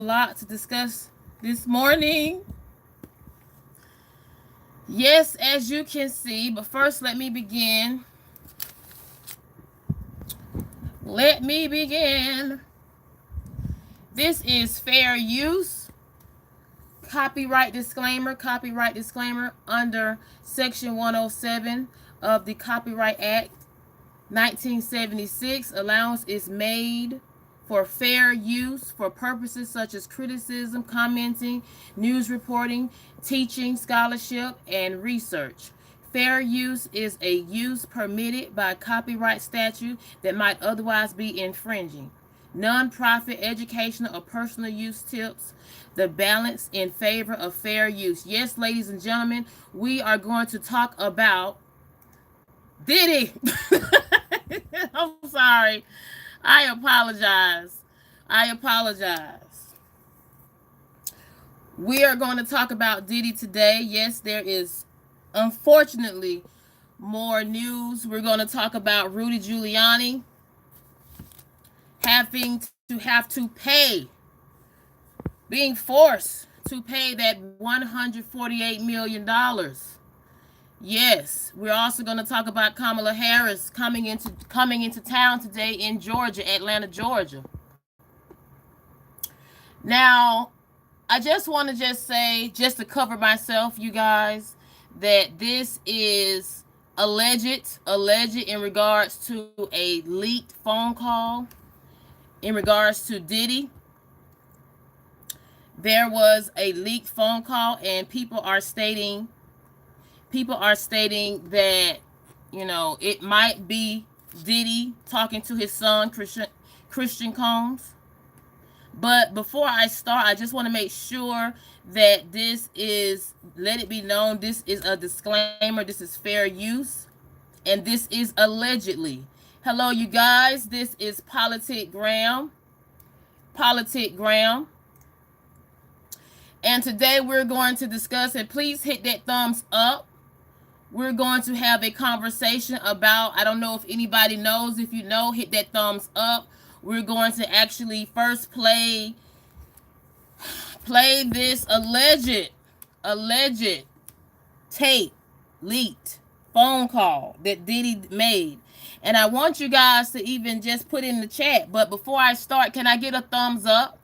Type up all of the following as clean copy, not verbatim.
lot to discuss this morning. Yes, as you can see, but first let me begin. Let me begin. This is fair use. Copyright disclaimer under Section 107 of the Copyright Act 1976. Allowance is made for fair use for purposes such as criticism, commenting, news reporting, teaching, scholarship, and research. Fair use is a use permitted by copyright statute that might otherwise be infringing. Non-profit, educational, or personal use tips the balance in favor of fair use. Yes, ladies and gentlemen, we are going to talk about Diddy. I'm sorry. I apologize. I apologize. We are going to talk about Diddy today. Yes, there is unfortunately more news. We're going to talk about Rudy Giuliani having to pay, being forced to pay that $148 million. Yes, we're also going to talk about Kamala Harris coming into town today in Georgia, Atlanta, Georgia. Now, I just want to just say, just to cover myself, you guys, that this is alleged in regards to a leaked phone call in regards to Diddy. There was a leaked phone call, and people are stating that, it might be Diddy talking to his son, Christian Combs. But before I start, I just want to make sure that let it be known, this is a disclaimer, this is fair use, and this is allegedly. Hello, you guys, this is Politic Graham. And today we're going to discuss, and please hit that thumbs up. We're going to have a conversation about, I don't know if anybody knows. If you know, hit that thumbs up. We're going to actually first play this alleged tape, leaked phone call that Diddy made. And I want you guys to even just put in the chat. But before I start, can I get a thumbs up?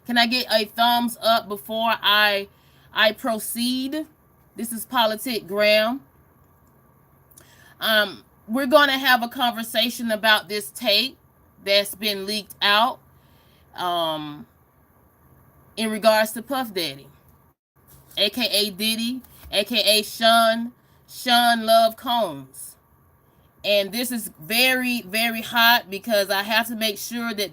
Can I get a thumbs up before I proceed? This is Politic Graham. We're going to have a conversation about this tape that's been leaked out in regards to Puff Daddy, aka Diddy, aka Sean Love Combs. And this is very, very hot because I have to make sure that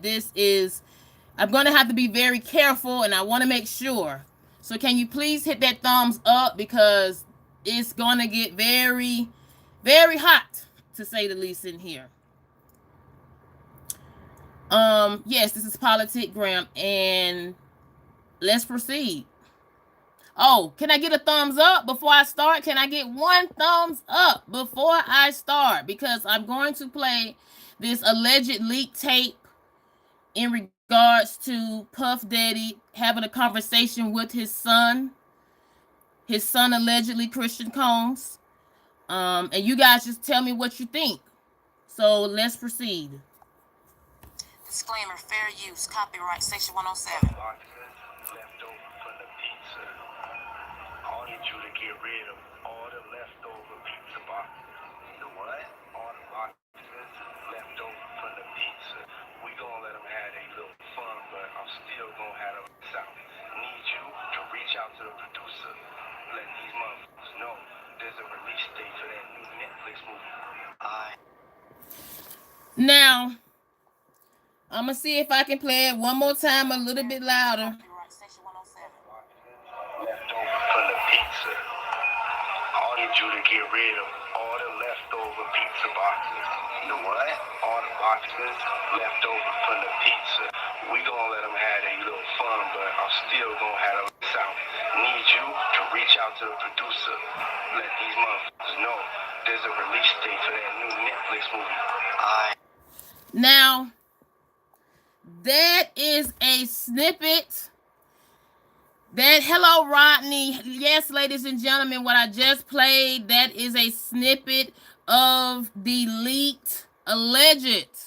I'm going to have to be very careful, and I want to make sure. So can you please hit that thumbs up, because it's going to get very, very hot, to say the least, in here. Yes, this is Politic Graham, and let's proceed. Oh, can I get a thumbs up before I start? Can I get one thumbs up before I start? Because I'm going to play this alleged leak tape in regards to Puff Daddy having a conversation with his son allegedly Christian Combs. And you guys just tell me what you think. So let's proceed. Disclaimer, fair use, copyright, section 107. Need you to get rid of all the leftover pizza boxes. The what? All the boxes left over from the pizza. We gonna let them have a little fun, but I'm still gonna have them out. Need you to reach out to the producer. Let these motherfuckers know there's a release date for that new Netflix movie. Now, I'm gonna see if I can play it one more time, a little bit louder. Copyright, section 107. Leftover from the pizza. I need you to get rid of all the leftover pizza boxes. The what? All the boxes left over from the pizza. We gonna let them have a little fun, but I'm still gonna have them out. Need you to reach out to the producer. Let these motherfuckers know there's a release date for that new Netflix movie. Now, that is a snippet That hello Rodney. Yes, ladies and gentlemen, what I just played, that is a snippet of the alleged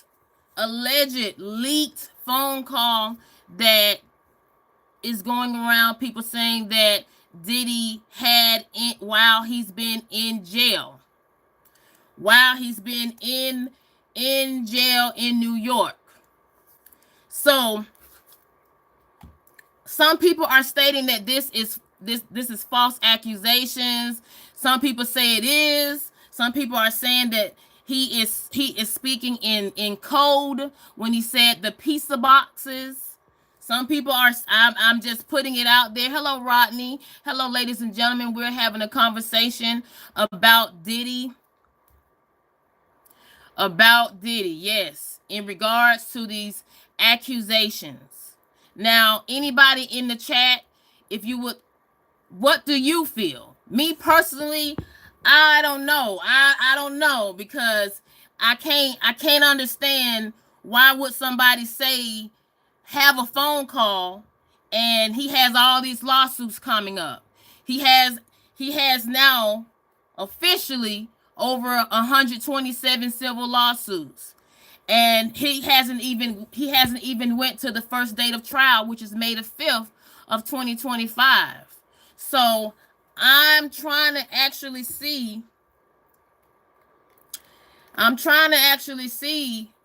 leaked phone call that is going around, people saying that Diddy had while he's been in jail. While he's been in jail in New York. So some people are stating that this is false accusations. Some people say it is. Some people are saying that he is speaking in code when he said the pizza boxes. Some people are. I'm just putting it out there. Hello, Rodney. Hello, ladies and gentlemen. We're having a conversation about Diddy. About Diddy, yes, in regards to these accusations. Now, anybody in the chat, if you would, what do you feel? Me personally, I don't know. I don't know, because I can't understand why would somebody say have a phone call and he has all these lawsuits coming up. He has now officially over 127 civil lawsuits, and he hasn't even went to the first date of trial, which is May the 5th of 2025. So I'm trying to actually see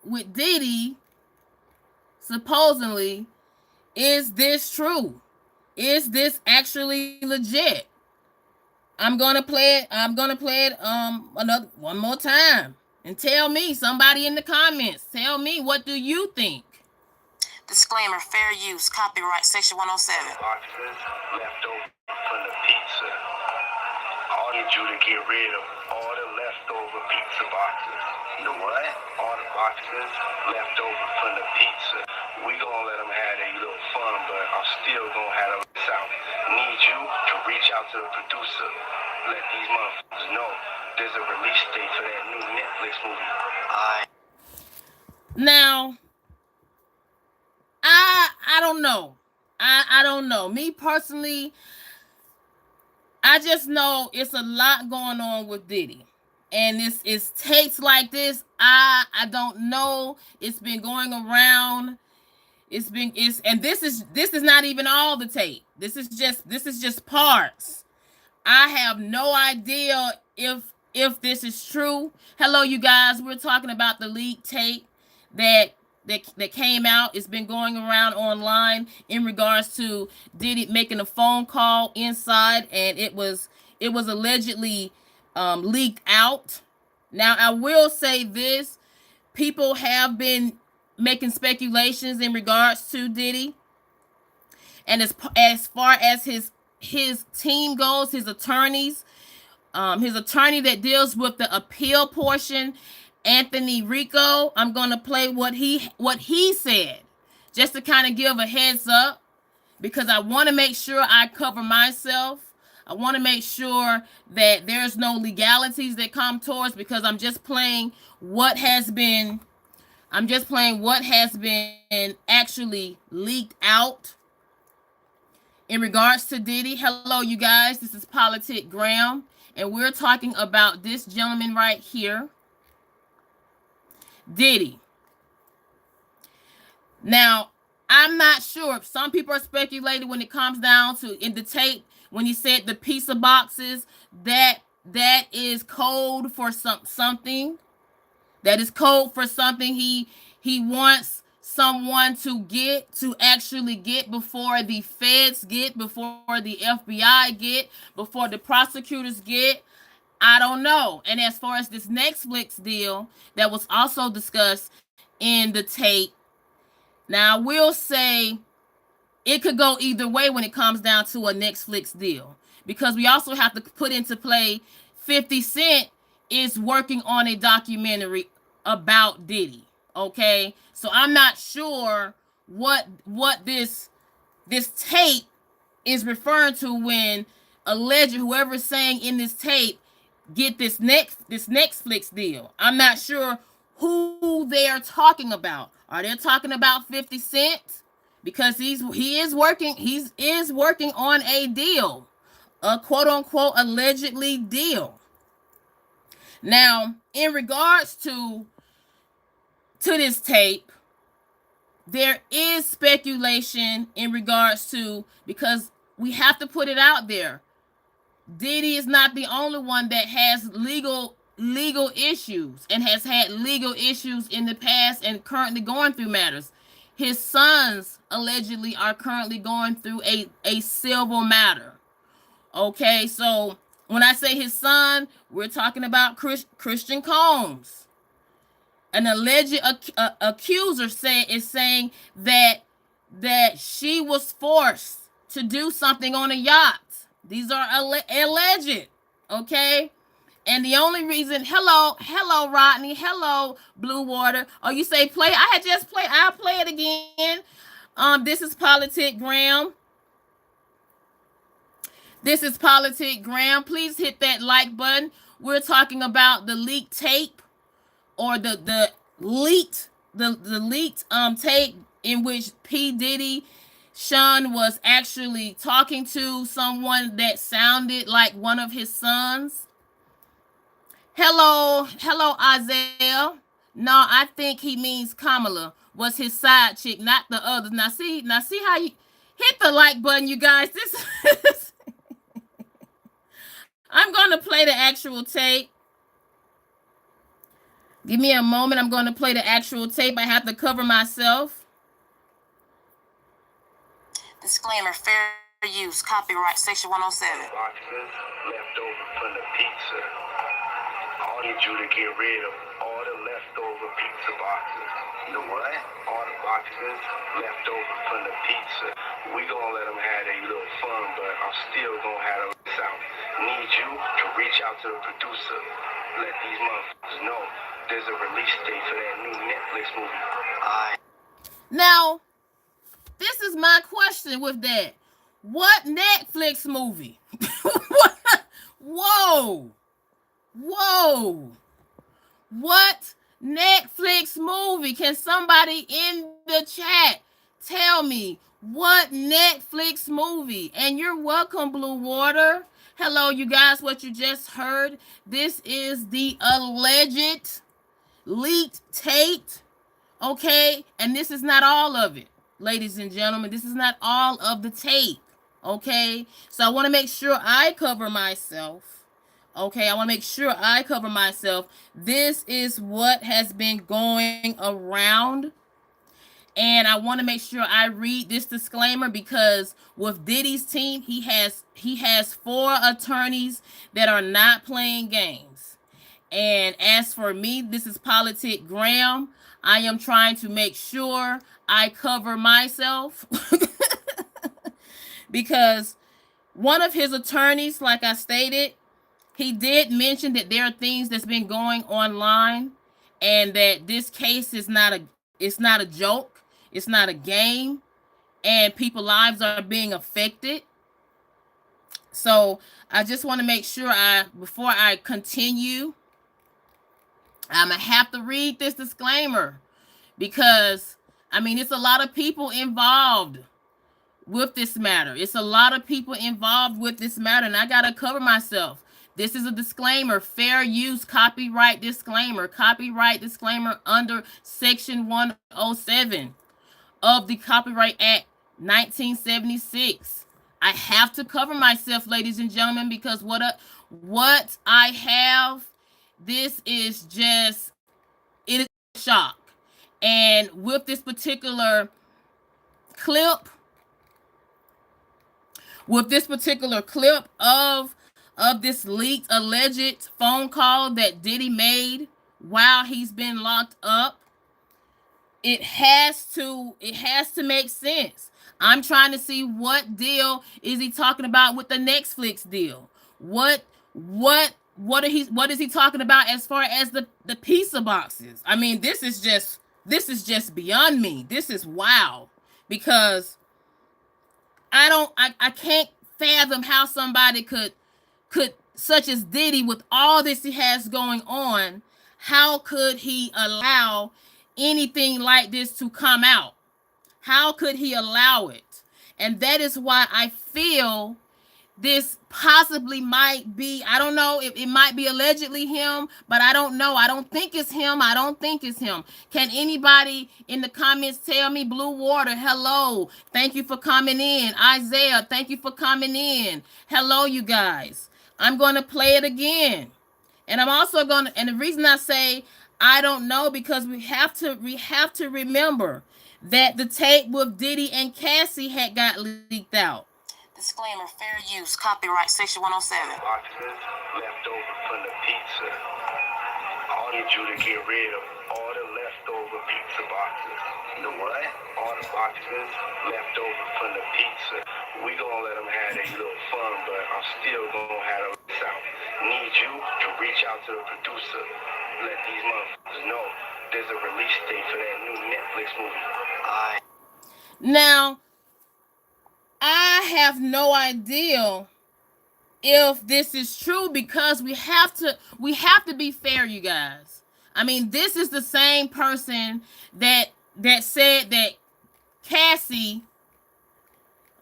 with Diddy, supposedly, is this true? Is this actually legit? I'm gonna play it another one more time, and tell me, somebody in the comments, tell me, what do you think? Disclaimer, fair use, copyright, section 107. Boxes left over from the pizza. I need you to get rid of all the leftover pizza boxes. You know what? All the boxes left over from the pizza. We gonna let them have their little fun, but I'm still gonna have them out. Need you to reach out to the producer. Let these motherfuckers know there's a release date for that new Netflix movie. Now, I don't know. I don't know. Me personally, I just know it's a lot going on with Diddy. And it's tapes like this. I don't know. It's been going around. And this is not even all the tape. This is just parts. I have no idea if this is true. Hello, you guys. We're talking about the leaked tape that came out. It's been going around online in regards to Diddy making a phone call inside, and it was allegedly leaked out. Now, I will say this: people have been making speculations in regards to Diddy, and as far as his team goes, his attorneys, his attorney that deals with the appeal portion, Anthony Rico. I'm gonna play what he said, just to kind of give a heads up, because I want to make sure I cover myself. I want to make sure that there's no legalities that come towards, because I'm just playing what has been actually leaked out in regards to Diddy. Hello, you guys. This is Politic Graham, and we're talking about this gentleman right here, Diddy. Now, I'm not sure. Some people are speculating when it comes down to, in the tape, when he said the pizza boxes, that is code for something. That is code for something he wants someone to actually get before the feds get, before the FBI get, before the prosecutors get. I don't know. And as far as this Netflix deal that was also discussed in the tape, now I will say it could go either way when it comes down to a Netflix deal, because we also have to put into play 50 Cent is working on a documentary about Diddy. Okay, so I'm not sure what this tape is referring to when alleged whoever's saying in this tape get this Netflix deal. I'm not sure who they are talking about. Are they talking about 50 Cent? because he is working on a deal, a quote unquote allegedly deal. Now, in regards to this tape, there is speculation in regards to, because we have to put it out there. Diddy is not the only one that has legal issues and has had legal issues in the past and currently going through matters. His sons allegedly are currently going through a civil matter. Okay, so when I say his son, we're talking about Christian Combs. An alleged accuser is saying that she was forced to do something on a yacht. These are alleged, okay? And the only reason, hello, Rodney, hello, Blue Water. Oh, you say play? I had just played. I'll play it again. This is Politic Graham. This is Politic Graham. Please hit that like button. We're talking about the leaked tape, or the leaked tape in which P. Diddy Sean was actually talking to someone that sounded like one of his sons. Hello, Isaiah. No, I think he means Kamala was his side chick, not the others. Now see how you hit the like button, you guys. This I'm going to play the actual tape. Give me a moment. I'm going to play the actual tape. I have to cover myself. Disclaimer, fair use, copyright, section 107. Boxes left over from the pizza. I need you to get rid of all the leftover pizza boxes. The what? All the boxes left over from the pizza. We gonna let them have their little fun, but I'm still gonna have them out. Need you to reach out to the producer. Let these motherfuckers know there's a release date for that new Netflix movie. Now, this is my question with that. What Netflix movie? Whoa. What Netflix movie? Can somebody in the chat tell me what Netflix movie? And you're welcome, Blue Water. Hello, you guys. What you just heard, this is the alleged leaked tape. Okay, and this is not all of it, ladies and gentlemen. This is not all of the tape. Okay, so I want to make sure I cover myself. Okay, I want to make sure I cover myself. This is what has been going around, and I want to make sure I read this disclaimer, because with Diddy's team, he has 4 attorneys that are not playing games. And as for me, this is Politic Graham. I am trying to make sure I cover myself because one of his attorneys, like I stated, he did mention that there are things that's been going online, and that this case is not a joke, it's not a game, and people's lives are being affected. So I just want to make sure before I continue, I'm going to have to read this disclaimer, because, I mean, it's a lot of people involved with this matter. It's a lot of people involved with this matter, and I got to cover myself. This is a disclaimer, fair use, copyright disclaimer under Section 107 of the Copyright Act 1976. I have to cover myself, ladies and gentlemen, because what I have, this is just, it is a shock. And with this particular clip, of this leaked alleged phone call that Diddy made while he's been locked up, it has to make sense. I'm trying to see what deal is he talking about with the Netflix deal. What is he talking about as far as the pizza boxes? I mean, this is just beyond me. This is wow, because I can't fathom how somebody could, such as Diddy, with all this he has going on, how could he allow anything like this to come out? How could he allow it? And that is why I feel this possibly might be, I don't know, it might be allegedly him, but I don't know. I don't think it's him. I don't think it's him. Can anybody in the comments tell me? Blue Water, hello. Thank you for coming in. Isaiah, thank you for coming in. Hello, you guys. I'm going to play it again. And I'm also going to, and the reason I say I don't know, because we have to remember that the tape with Diddy and Cassie had got leaked out. Disclaimer, fair use, copyright section 107. Boxes left over from the pizza. I need you to get rid of all the leftover pizza boxes. The what? All the boxes left over from the pizza. We gonna let them have their little fun, but I'm still gonna have them out. Need you to reach out to the producer. Let these motherfuckers know there's a release date for that new Netflix movie. Now, I have no idea if this is true, because we have to be fair, you guys. I mean, this is the same person that said that Cassie,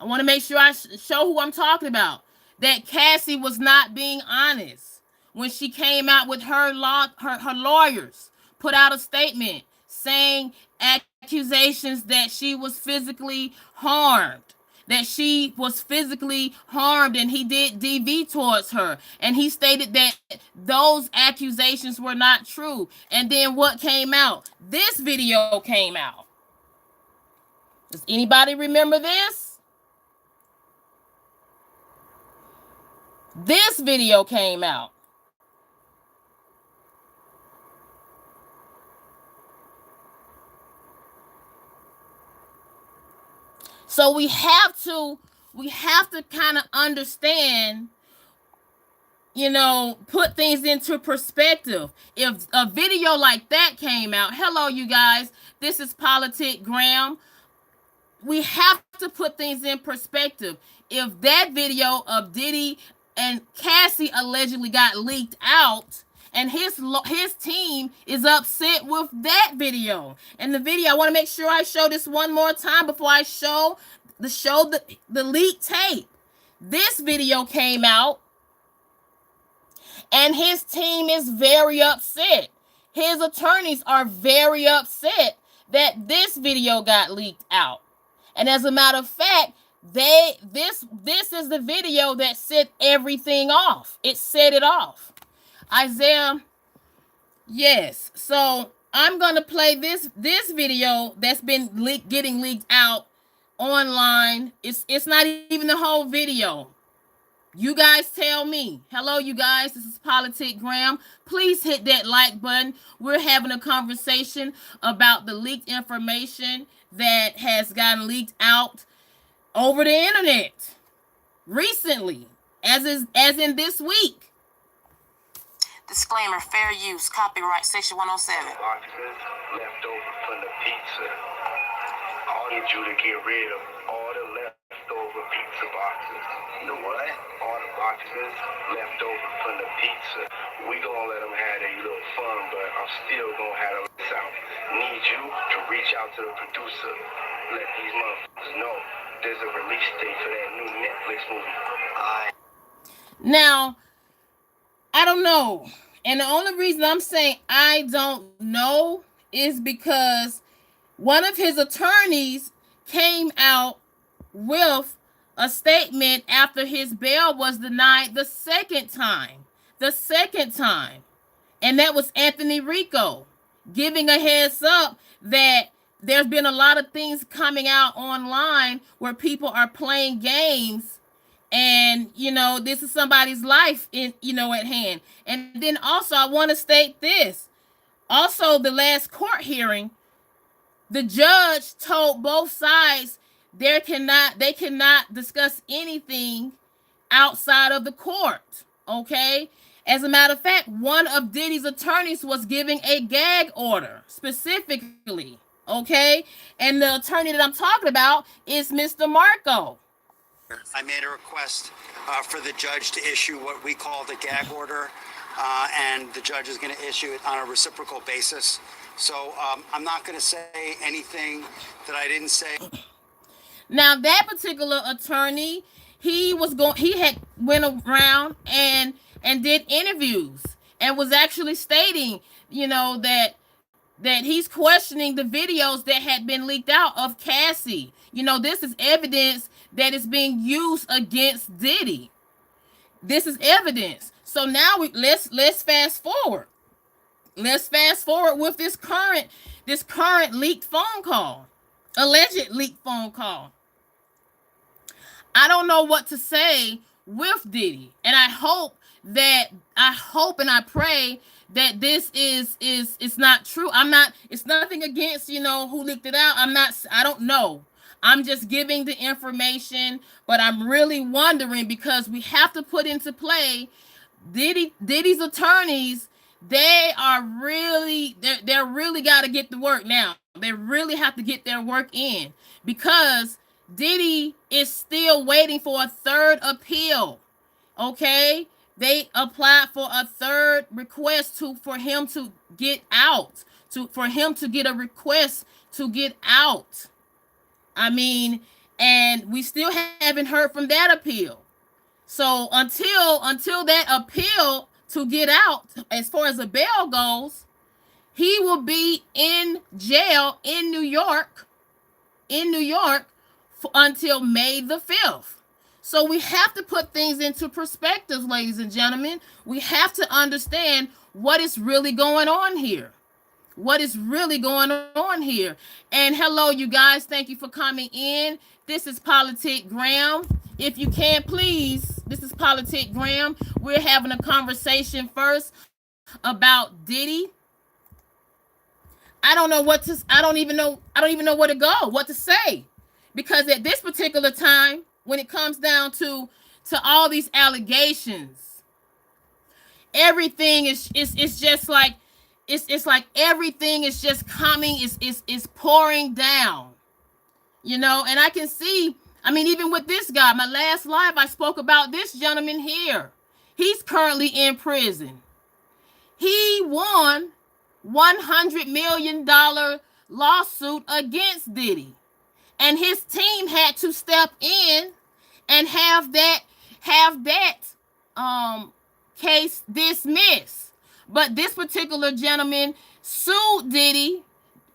I want to make sure I show who I'm talking about, that Cassie was not being honest when she came out with her lawyers put out a statement saying accusations that she was physically harmed. That she was physically harmed and he did DV towards her. And he stated that those accusations were not true. And then what came out? This video came out. Does anybody remember this? This video came out. So we have to kind of understand, put things into perspective. If a video like that came out, hello, you guys, this is Politic Graham. We have to put things in perspective. If that video of Diddy and Cassie allegedly got leaked out, and his team is upset with that video. And the video, I want to make sure I show this one more time before I show the leaked tape. This video came out, and his team is very upset. His attorneys are very upset that this video got leaked out. And as a matter of fact, this is the video that set everything off. It set it off. Isaiah, yes. So I'm gonna play this video that's been getting leaked out online. It's not even the whole video. You guys tell me. Hello, you guys. This is Politic Graham. Please hit that like button. We're having a conversation about the leaked information that has gotten leaked out over the internet recently, as in this week. Disclaimer, fair use, copyright section 107. Boxes left over from the pizza. I need you to get rid of all the leftover pizza boxes. The what? All the boxes left over from the pizza. We gonna let them have their little fun, but I'm still gonna have them out. Need you to reach out to the producer. Let these motherfuckers know there's a release date for that new Netflix movie. Now, I don't know. And the only reason I'm saying I don't know is because one of his attorneys came out with a statement after his bail was denied the second time. And that was Anthony Rico, giving a heads up that there's been a lot of things coming out online where people are playing games, and this is somebody's life at hand. And then also I want to state this. Also, the last court hearing, the judge told both sides they cannot discuss anything outside of the court. Okay? As a matter of fact, one of Diddy's attorneys was giving a gag order specifically. Okay? And the attorney that I'm talking about is Mr. Marco. I made a request for the judge to issue what we call the gag order, and the judge is going to issue it on a reciprocal basis. So I'm not going to say anything that I didn't say. Now that particular attorney, he had went around and did interviews and was actually stating, that he's questioning the videos that had been leaked out of Cassie. This is evidence that is being used against Diddy. This is evidence. So now let's fast forward. Let's fast forward with this current leaked phone call, alleged leaked phone call. I don't know what to say with Diddy, and I hope and I pray that this is not true. It's nothing against, who leaked it out. I don't know. I'm just giving the information, but I'm really wondering, because we have to put into play Diddy's attorneys. They're really got to get to work now. They really have to get their work in, because Diddy is still waiting for a third appeal. Okay? They applied for a third request for him to get out, for him to get a request to get out. I mean, and we still haven't heard from that appeal. So until that appeal to get out, as far as the bail goes, he will be in jail in New York, until May the 5th. So we have to put things into perspective, ladies and gentlemen. We have to understand what is really going on here. What is really going on here? And hello, you guys. Thank you for coming in. This is Politic Graham. If you can, please, this is Politic Graham. We're having a conversation first about Diddy. I don't even know where to go, what to say. Because at this particular time, when it comes down to all these allegations, everything is just like it's like everything is just coming, is pouring down. And I can see, even with this guy, my last live, I spoke about this gentleman here. He's currently in prison. He won $100 million lawsuit against Diddy. And his team had to step in and have that case dismissed. But this particular gentleman sued Diddy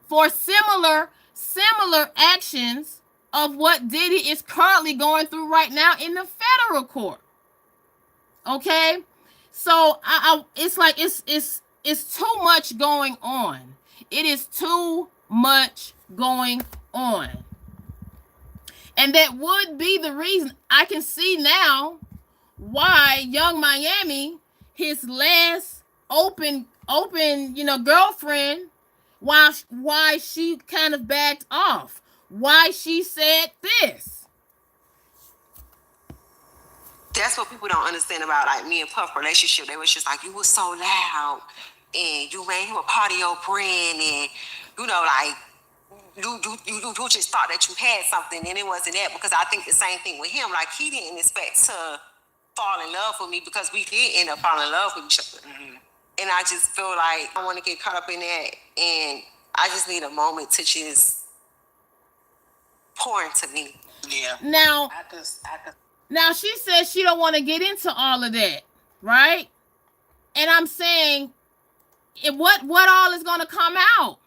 for similar actions of what Diddy is currently going through right now in the federal court. Okay, so it's like it's too much going on. It is too much going on. And that would be the reason I can see now why Young Miami, his last open, girlfriend, why she kind of backed off, why she said this. That's what people don't understand about like me and Puff relationship. They was just like, you was so loud, and you made him a part of your brand, and like. You just thought that you had something, and it wasn't that. Because I think the same thing with him. Like, he didn't expect to fall in love with me, because we did end up falling in love with each other. Mm-hmm. And I just feel like I want to get caught up in that, and I just need a moment to just pour into me. Yeah. Now she says she don't want to get into all of that, right? And I'm saying, what all is going to come out?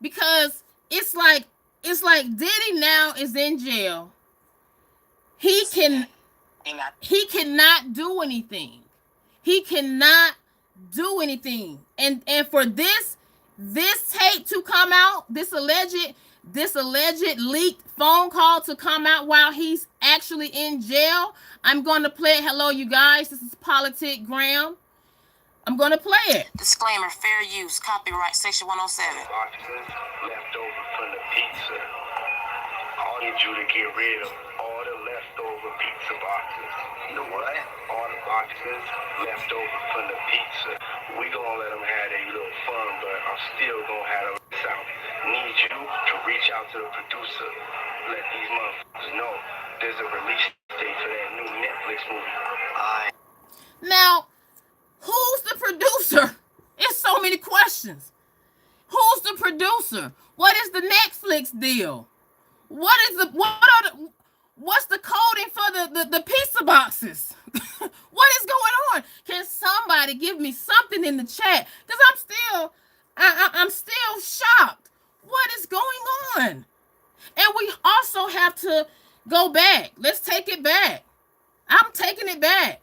Because it's like Diddy now is in jail. He cannot do anything. He cannot do anything. And for this tape to come out, this alleged leaked phone call to come out while he's actually in jail, I'm going to play it. Hello, you guys. This is Politic Graham. I'm going to play it. Disclaimer, fair use, copyright, section 107. Boxes left over from the pizza. I need you to get rid of all the leftover pizza boxes. The what? All the boxes left over from the pizza. We gonna let them have their little fun, but I'm still gonna have them out. Need you to reach out to the producer. Let these motherfuckers know there's a release date for that new Netflix movie. Now, who's the producer? It's so many questions. Who's producer? What is the Netflix deal? What's the coding for the pizza boxes? What is going on? Can somebody give me something in the chat? Because I'm still shocked. What is going on? And we also have to go back. Let's take it back. I'm taking it back.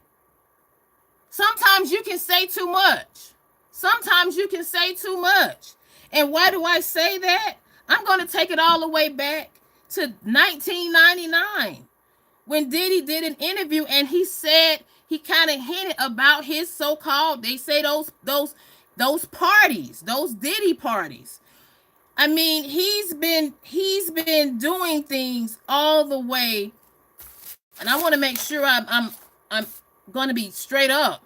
Sometimes you can say too much. Sometimes you can say too much. And why do I say that? I'm going to take it all the way back to 1999 when Diddy did an interview and he said, he kind of hinted about his so-called, they say those parties, those Diddy parties. I mean, he's been doing things all the way, and I want to make sure I'm going to be straight up.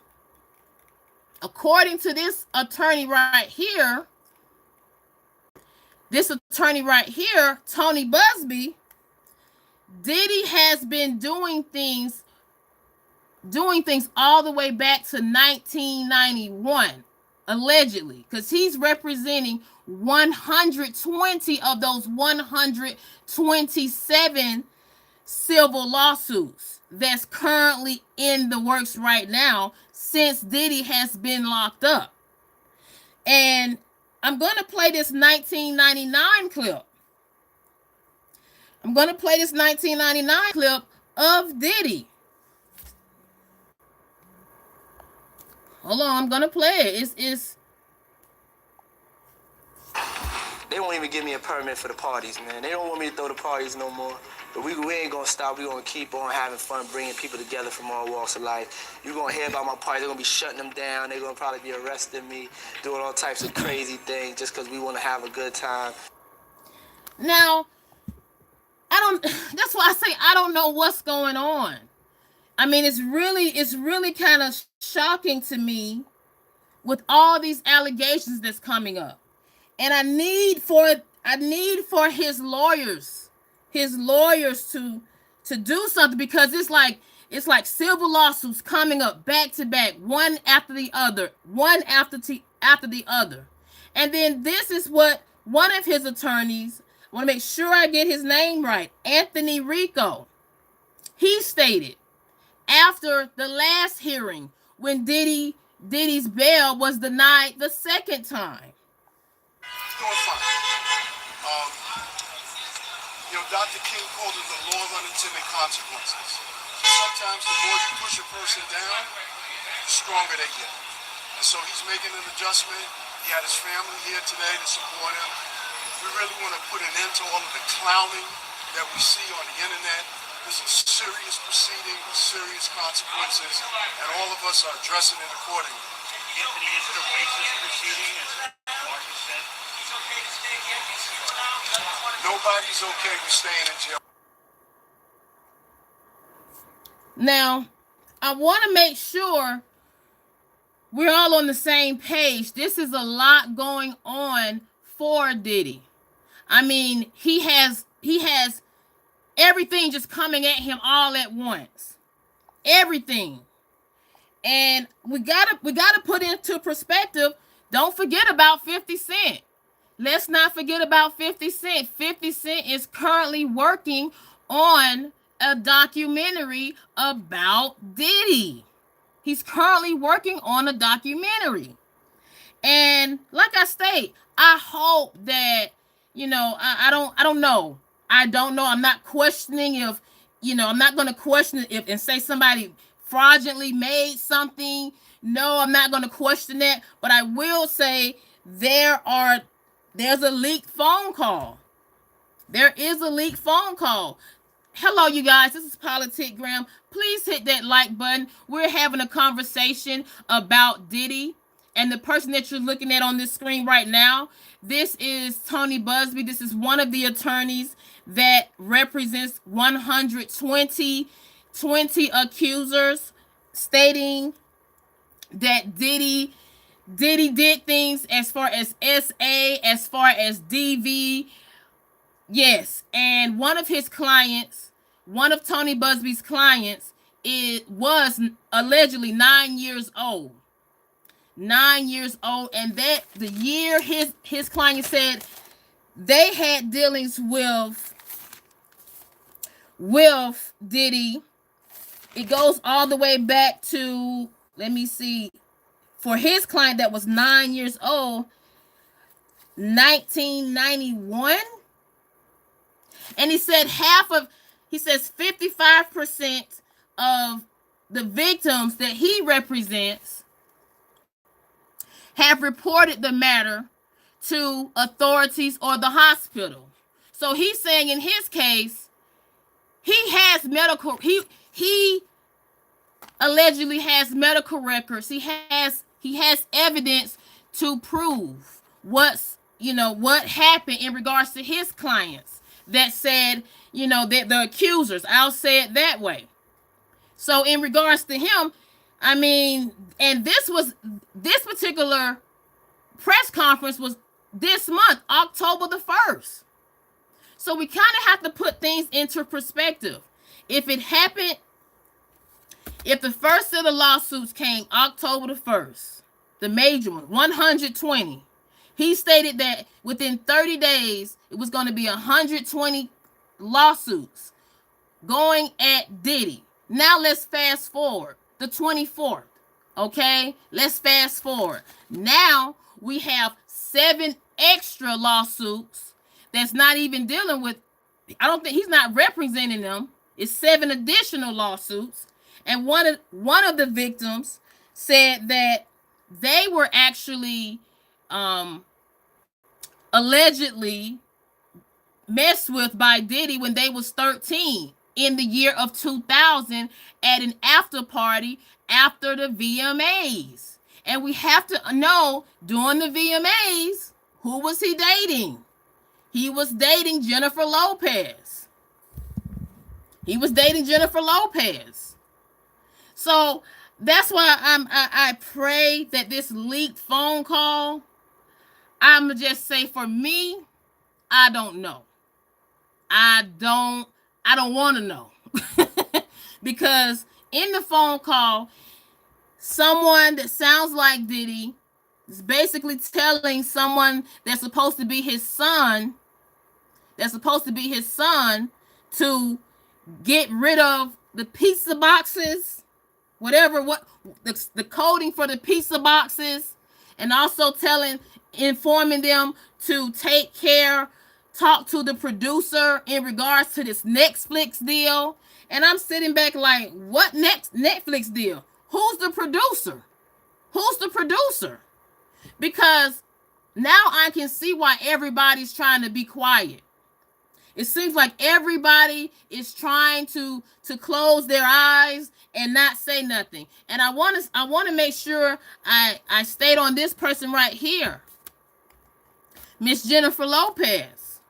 According to this attorney right here, Tony Buzby, Diddy has been doing things all the way back to 1991, allegedly, because he's representing 120 of those 127 civil lawsuits that's currently in the works right now since Diddy has been locked up. And I'm going to play this 1999 clip. I'm going to play this 1999 clip of Diddy. Hold on, I'm going to play it. It's They won't even give me a permit for the parties, man. They don't want me to throw the parties no more. But we ain't gonna stop. We gonna keep on having fun, bringing people together from all walks of life. You're gonna hear about my parties. They're gonna be shutting them down. They're gonna probably be arresting me, doing all types of crazy things just because we want to have a good time. Now, that's why I say I don't know what's going on. I mean, it's really kind of shocking to me with all these allegations that's coming up. And I need for his lawyers to do something, because it's like civil lawsuits coming up back to back, one after the other. And then this is what one of his attorneys, I want to make sure I get his name right, Anthony Rico, he stated after the last hearing when Diddy's bail was denied the second time. Doing fine. Dr. King called it the law of unintended consequences. So sometimes the more you push a person down, the stronger they get. And so he's making an adjustment. He had his family here today to support him. We really want to put an end to all of the clowning that we see on the internet. This is a serious proceeding with serious consequences, and all of us are addressing it accordingly. Anthony, is it a racist proceeding, as Marcus said? Nobody's okay with staying in jail. Now, I want to make sure we're all on the same page. This is a lot going on for Diddy. I mean, he has everything just coming at him all at once. Everything. And we gotta put into perspective. Don't forget about 50 Cent. Let's not forget about 50 Cent. 50 Cent is currently working on a documentary about Diddy. He's currently working on a documentary. And like I state, I hope that, I don't know. I don't know. I'm not questioning if, I'm not going to question if and say somebody fraudulently made something. No, I'm not going to question that. But I will say there's a leaked phone call. There is a leaked phone call. Hello, you guys. This is Politic Graham. Please hit that like button. We're having a conversation about Diddy and the person that you're looking at on this screen right now. This is Tony Buzby. This is one of the attorneys that represents 120 accusers, stating that Diddy did things as far as SA, as far as DV. Yes, and one of Tony Buzby's clients, it was allegedly 9 years old. 9 years old, and that the year his client said they had dealings with Diddy, it goes all the way back to, let me see, for his client that was 9 years old, 1991. And he said he says 55% of the victims that he represents have reported the matter to authorities or the hospital. So he's saying in his case, he allegedly has medical records. He has evidence to prove what happened in regards to his clients that said, that the accusers, I'll say it that way. So in regards to him, I mean, and this particular press conference was this month, October the 1st. So we kind of have to put things into perspective. If it happened, if the first of the lawsuits came October the 1st, the major one, 120, he stated that within 30 days, it was going to be 120 lawsuits going at Diddy. Now let's fast forward, the 24th, okay? Let's fast forward. Now we have 7 extra lawsuits that's not even dealing with, I don't think, he's not representing them. It's 7 additional lawsuits. And one of the victims said that they were actually allegedly messed with by Diddy when they was 13 in the year of 2000 at an after party after the VMAs. And we have to know, during the VMAs, who was he dating? He was dating Jennifer Lopez. So that's why I pray that this leaked phone call, I'm gonna just say, for me, I don't know. I don't want to know. Because in the phone call, someone that sounds like Diddy is basically telling someone that's supposed to be his son, to get rid of the pizza boxes, what the coding for the pizza boxes, and also informing them to talk to the producer in regards to this Netflix deal. And I'm sitting back like, what next Netflix deal? Who's the producer? Because now I can see why everybody's trying to be quiet. It seems like everybody is trying to close their eyes and not say nothing. And I want to make sure I stayed on this person right here, Miss Jennifer Lopez.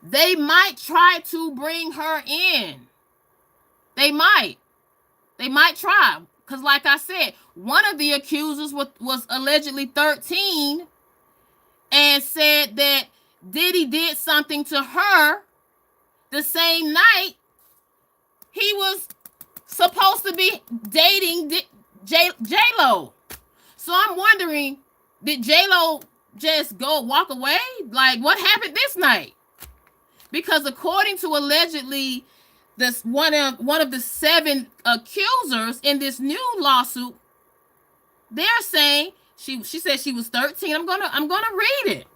They might try to bring her in. They might try, because like I said, one of the accusers was allegedly 13 and said that Diddy did something to her the same night he was supposed to be dating J-Lo. So I'm wondering, did J-Lo just walk away? Like, what happened this night? Because according to allegedly this one of the 7 accusers in this new lawsuit, they're saying she said she was 13. I'm gonna read it.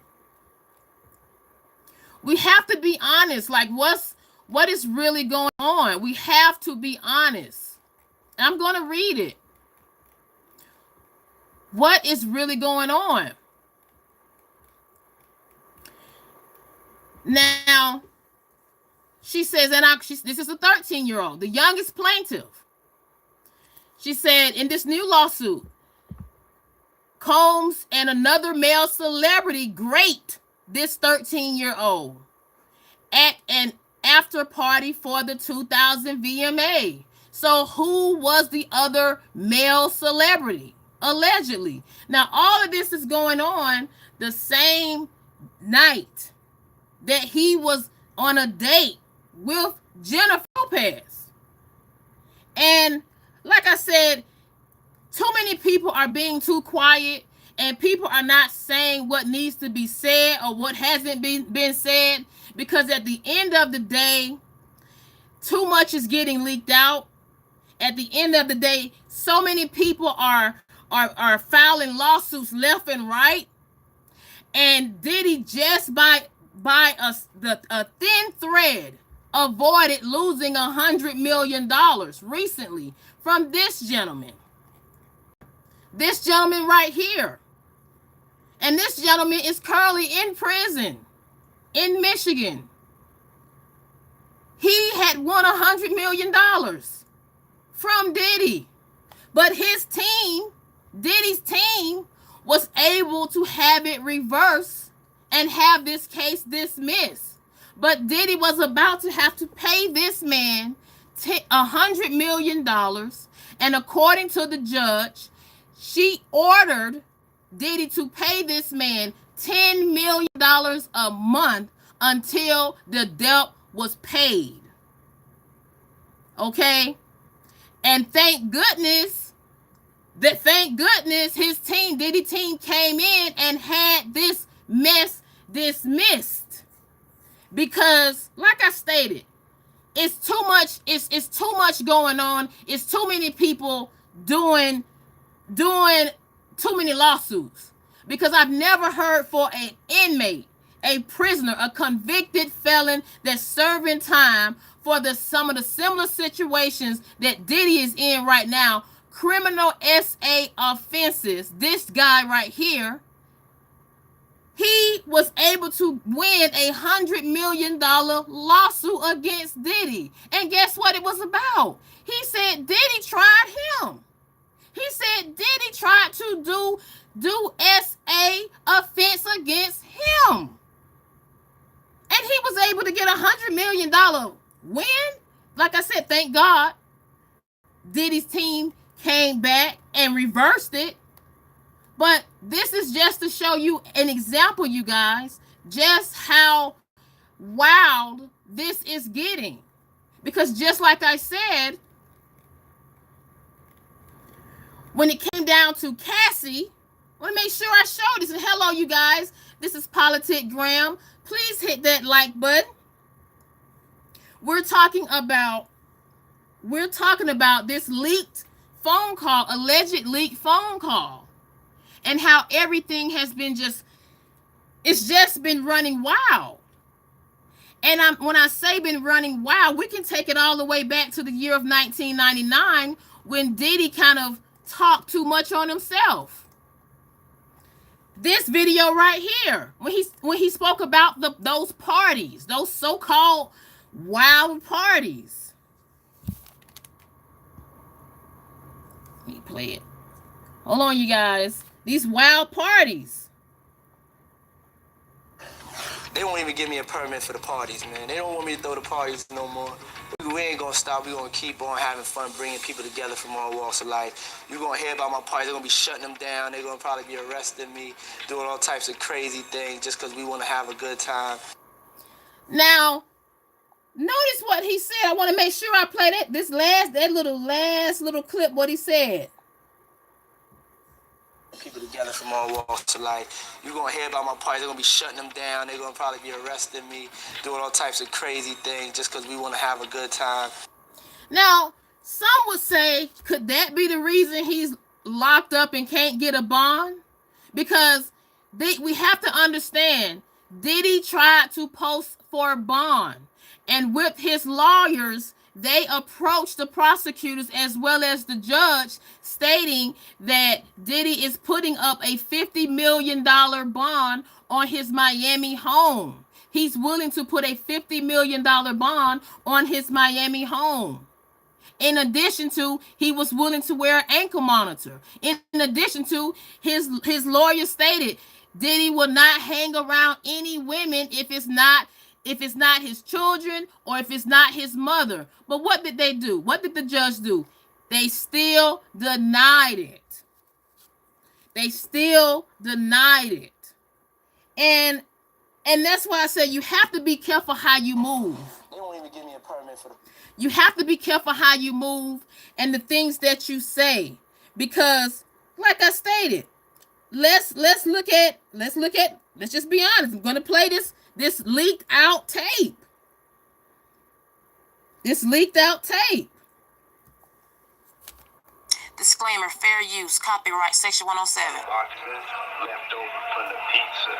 We have to be honest. Like, what is really going on? We have to be honest. I'm gonna read it. What is really going on? Now, she says, this is a 13-year-old, the youngest plaintiff. She said, in this new lawsuit, Combs and another male celebrity grate this 13-year-old at an after party for the 2000 VMA. So who was the other male celebrity? Allegedly. Now, all of this is going on the same night that he was on a date with Jennifer Lopez. And like I said, Too many people are being too quiet, and people are not saying what needs to be said or what hasn't been said, because at the end of the day, too much is getting leaked out. At the end of the day, so many people are filing lawsuits left and right, and Diddy just by a thin thread avoided losing $100 million recently from this gentleman. This gentleman right here. And this gentleman is currently in prison in Michigan. He had won $100 million from Diddy. But his team, Diddy's team, was able to have it reversed and have this case dismissed. But Diddy was about to have to pay this man $100 million. And according to the judge, she ordered Diddy to pay this man $10 million a month until the debt was paid. Okay? And thank goodness his team, Diddy team, came in and had this mess dismissed. Because, like I stated, it's too much going on. It's too many people doing too many lawsuits, because I've never heard for an inmate, a prisoner, a convicted felon that's serving time for some of the similar situations that Diddy is in right now, criminal SA offenses. This guy right here, he was able to win $100 million lawsuit against Diddy. And guess what it was about? He said Diddy tried him. He said Diddy tried to do SA offense against him. And he was able to get $100 million win. Like I said, thank God Diddy's team came back and reversed it. But this is just to show you an example, you guys, just how wild this is getting. Because just like I said, when it came down to Cassie, I want to make sure I show this. And hello, you guys. This is Politic Graham. Please hit that like button. We're talking about this leaked phone call, alleged leaked phone call, and how everything has been it's just been running wild. And when I say been running wild, we can take it all the way back to the year of 1999 when Diddy kind of talk too much on himself. This video right here, when he spoke about those parties, those so-called wild parties. Let me play it. Hold on, you guys. These wild parties. They won't even give me a permit for the parties, man. They don't want me to throw the parties no more. We ain't gonna stop. We're gonna keep on having fun, bringing people together from all walks of life. You're gonna hear about my parties. They're gonna be shutting them down. They're gonna probably be arresting me, doing all types of crazy things just because we want to have a good time. Now, notice what he said. I want to make sure I play that last little clip, what he said. People together from all walks of life. You're gonna hear about my parties. They're gonna be shutting them down. They're gonna probably be arresting me, doing all types of crazy things just because we want to have a good time. Now, some would say, could that be the reason he's locked up and can't get a bond? Because we have to understand, Diddy tried to post for a bond, and with his lawyers, they approached the prosecutors as well as the judge, stating that Diddy is putting up a $50 million bond on his Miami home. He's willing to put a $50 million bond on his Miami home. In addition to, he was willing to wear an ankle monitor. In addition to, his lawyer stated Diddy will not hang around any women if it's not his children or if it's not his mother. But what did they do? What did the judge do? They still denied it. They still denied it. And that's why I say you have to be careful how you move. They won't even give me a permit for the... You have to be careful how you move and the things that you say. because, like I stated, let's just be honest. I'm gonna play this leaked out tape. Disclaimer, fair use, copyright section 107. Boxes left over from the pizza.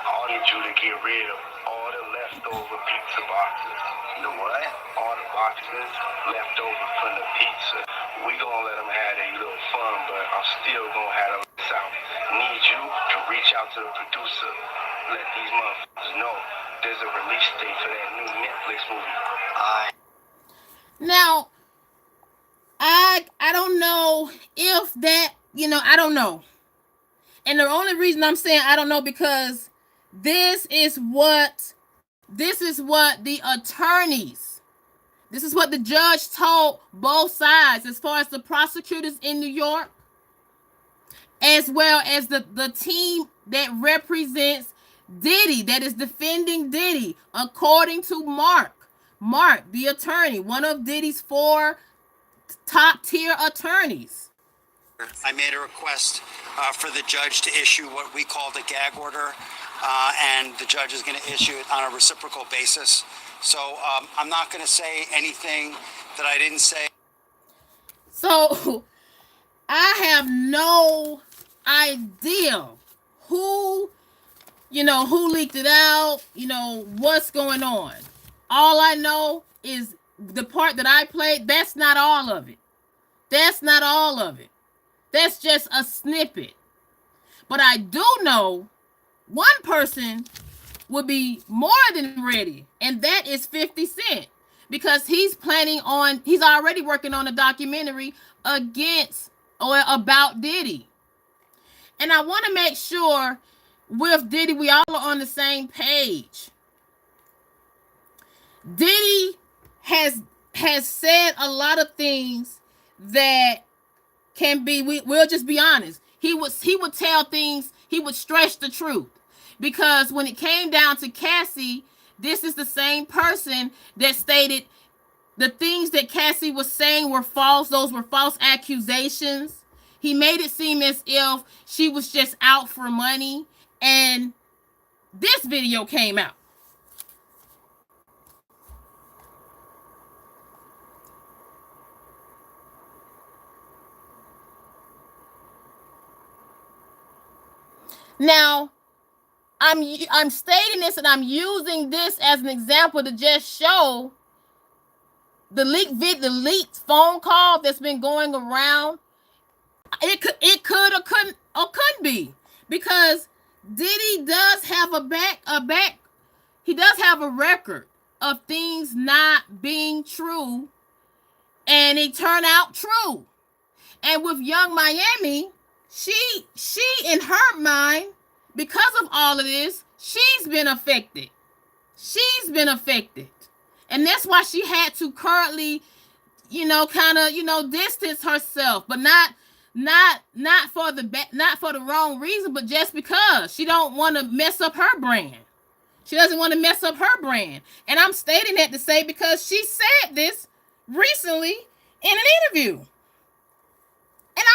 I need you to get rid of all the leftover pizza boxes. You know what? All the boxes left over from the pizza. We gonna let them have a little fun, but I'm still gonna have them out. Need you to reach out to the producer. Let these motherfuckers know there's a release date for that new Netflix movie. Now, I don't know if that, I don't know. And the only reason I'm saying I don't know because this is what the attorneys, this is what the judge told both sides as far as the prosecutors in New York, as well as the team that represents Diddy, that is defending Diddy, according to Mark, the attorney, one of Diddy's 4 top-tier attorneys. I made a request for the judge to issue what we call the gag order, and the judge is going to issue it on a reciprocal basis. So I'm not going to say anything that I didn't say. So I have no idea who leaked it out, what's going on. All I know is the part that I played, that's not all of it. That's just a snippet. But I do know one person would be more than ready, and that is 50 Cent. Because he's already working on a documentary about Diddy. And I want to make sure with Diddy, we all are on the same page. Diddy has said a lot of things that can be, we'll just be honest. He would tell things, he would stretch the truth. Because when it came down to Cassie, this is the same person that stated the things that Cassie was saying were false. Those were false accusations. He made it seem as if she was just out for money. And this video came out. Now, I'm stating this and I'm using this as an example to just show the leaked phone call that's been going around. It could or couldn't be, because Diddy does have he does have a record of things not being true, and it turned out true. And with Young Miami, she in her mind, because of all of this, she's been affected. And that's why she had to currently, distance herself, but not for the wrong reason, but just because she don't want to mess up her brand. She doesn't want to mess up her brand. And I'm stating that to say, because she said this recently in an interview. And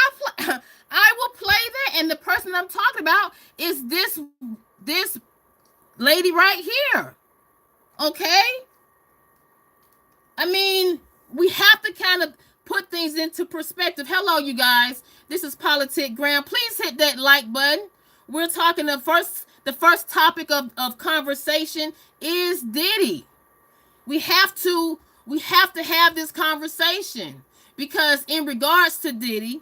I will play that, and the person I'm talking about is this lady right here. Okay? I mean, we have to kind of put things into perspective. Hello, you guys. This is Politic Graham. Please hit that like button. We're talking the first topic of conversation is Diddy. We have to have this conversation, because in regards to Diddy,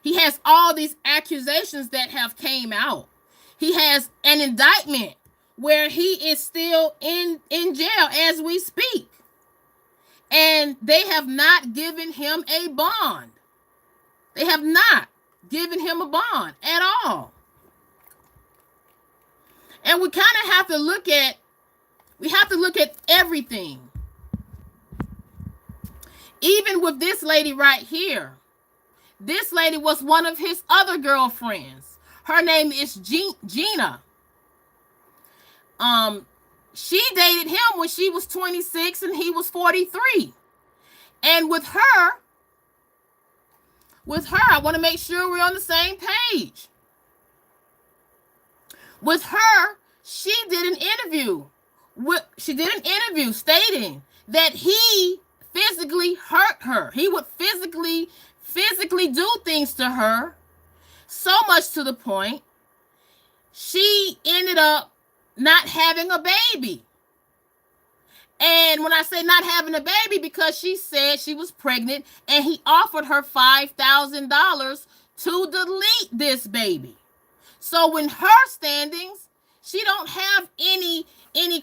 he has all these accusations that have came out. He has an indictment where he is still in jail as we speak. And they have not given him a bond. They have not given him a bond at all. And we kind of have to look at everything. Even with this lady right here. This lady was one of his other girlfriends. Her name is Gina. She dated him when she was 26 and he was 43. And with her, with her. I want to make sure we're on the same page. With her, she did an interview. She did an interview stating that he physically hurt her. He would physically do things to her, so much to the point she ended up not having a baby. And when I say not having a baby, because she said she was pregnant and he offered her $5,000 to delete this baby. So when her standings, she don't have any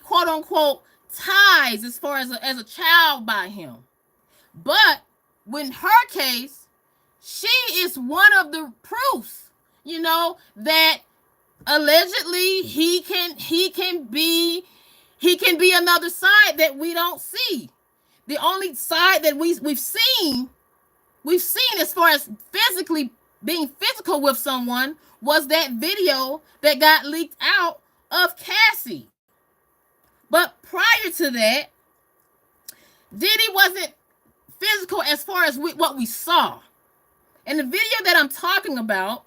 quote unquote ties as far as a child by him. But when her case, she is one of the proofs, you know, that allegedly he can be another side that we don't see. The only side that we've seen as far as physically being physical with someone was that video that got leaked out of Cassie. But prior to that, Diddy wasn't physical as far as what we saw. And the video that I'm talking about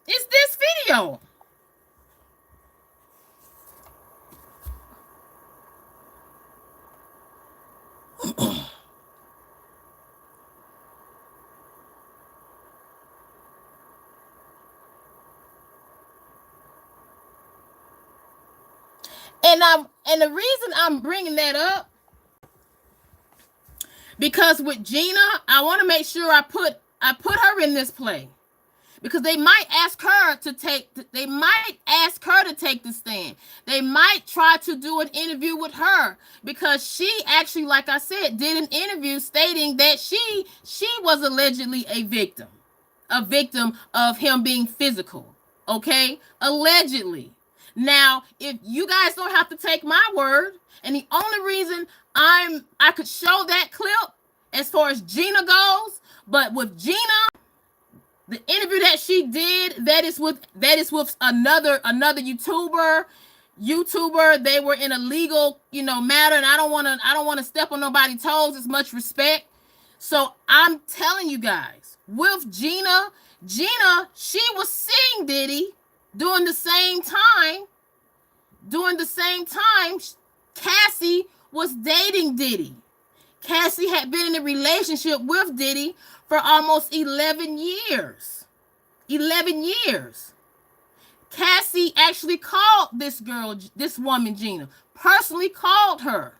is this video. And the reason I'm bringing that up, because with Gina, I want to make sure I put her in this play, because they might ask her to take the stand. They might try to do an interview with her, because she actually, like I said, did an interview stating that she was allegedly a victim of him being physical. Okay, allegedly. Now, if you guys don't have to take my word, and the only reason I could show that clip as far as Gina goes, but with Gina, the interview that she did, that is with another YouTuber. They were in a legal, matter, and I don't want to step on nobody's toes. As much respect. So I'm telling you guys, with Gina, she was seeing Diddy during the same time. Cassie was dating Diddy. Cassie had been in a relationship with Diddy for almost 11 years. 11 years. Cassie actually called this woman, Gina, personally called her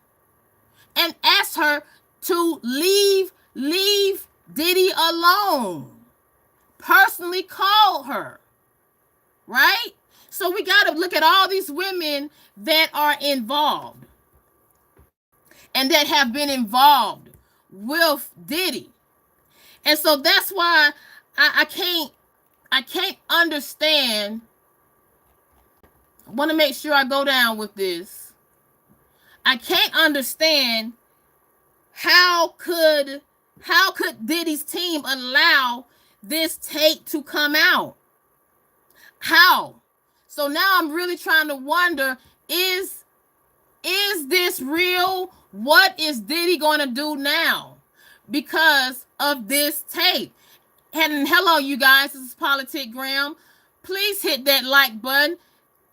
and asked her to leave Diddy alone. Personally called her. Right? So we got to look at all these women that are involved and that have been involved with Diddy. And so that's why I can't understand. I want to make sure I go down with this. I can't understand how could Diddy's team allow this tape to come out? How? So now I'm really trying to wonder, is this real? What is Diddy going to do now because of this tape? And hello, you guys, this is Politic Graham. Please hit that like button.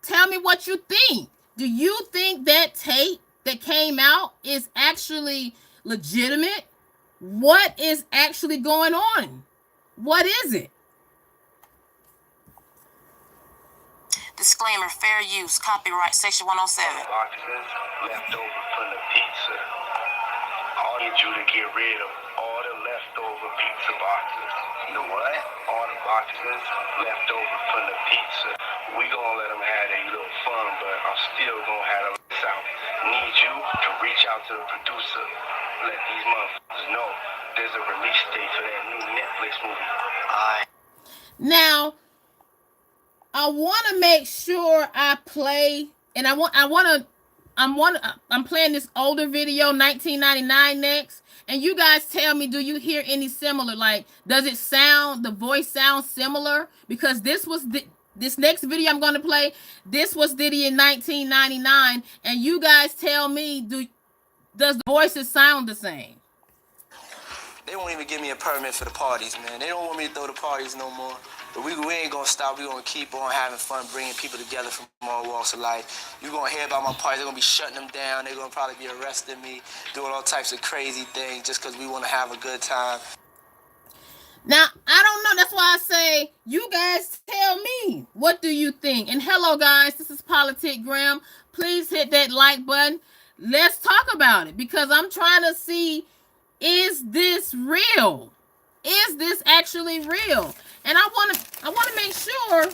Tell me what you think. Do you think that tape that came out is actually legitimate? What is actually going on? What is it? Disclaimer, fair use, copyright, section 107. Boxes left over from the pizza. I need you to get rid of all the leftover pizza boxes. You know what? All the boxes left over from the pizza. We gonna let them have their little fun, but I'm still gonna have them out. Need you to reach out to the producer. Let these motherfuckers know there's a release date for that new Netflix movie. Now, I want to make sure I play, and I'm playing this older video, 1999 next, and you guys tell me, do you hear any similar? Like, does the voice sound similar? Because this next video I'm going to play, this was Diddy in 1999, and you guys tell me, does the voices sound the same? They won't won't even give me a permit for the parties, man. They don't want me to throw the parties no more. But we ain't gonna stop. We gonna keep on having fun, bringing people together from all walks of life. You gonna hear about my parties. They're gonna be shutting them down. They're gonna probably be arresting me, doing all types of crazy things just because we want to have a good time. Now, I don't know. That's why I say, you guys tell me. What do you think? And hello, guys. This is Politic Graham. Please hit that like button. Let's talk about it, because I'm trying to see, is this real? Is this actually real? And I want to make sure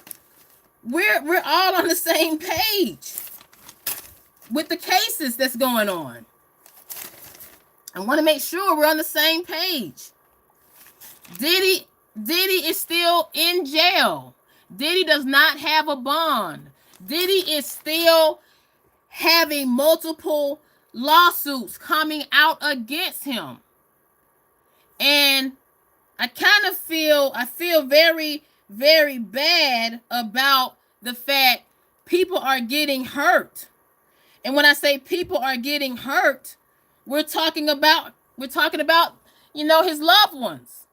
we're all on the same page with the cases that's going on. I want to make sure we're on the same page. Diddy is still in jail. Diddy does not have a bond. Diddy is still having multiple lawsuits coming out against him. And I feel very, very bad about the fact people are getting hurt. And when I say people are getting hurt, we're talking about, his loved ones.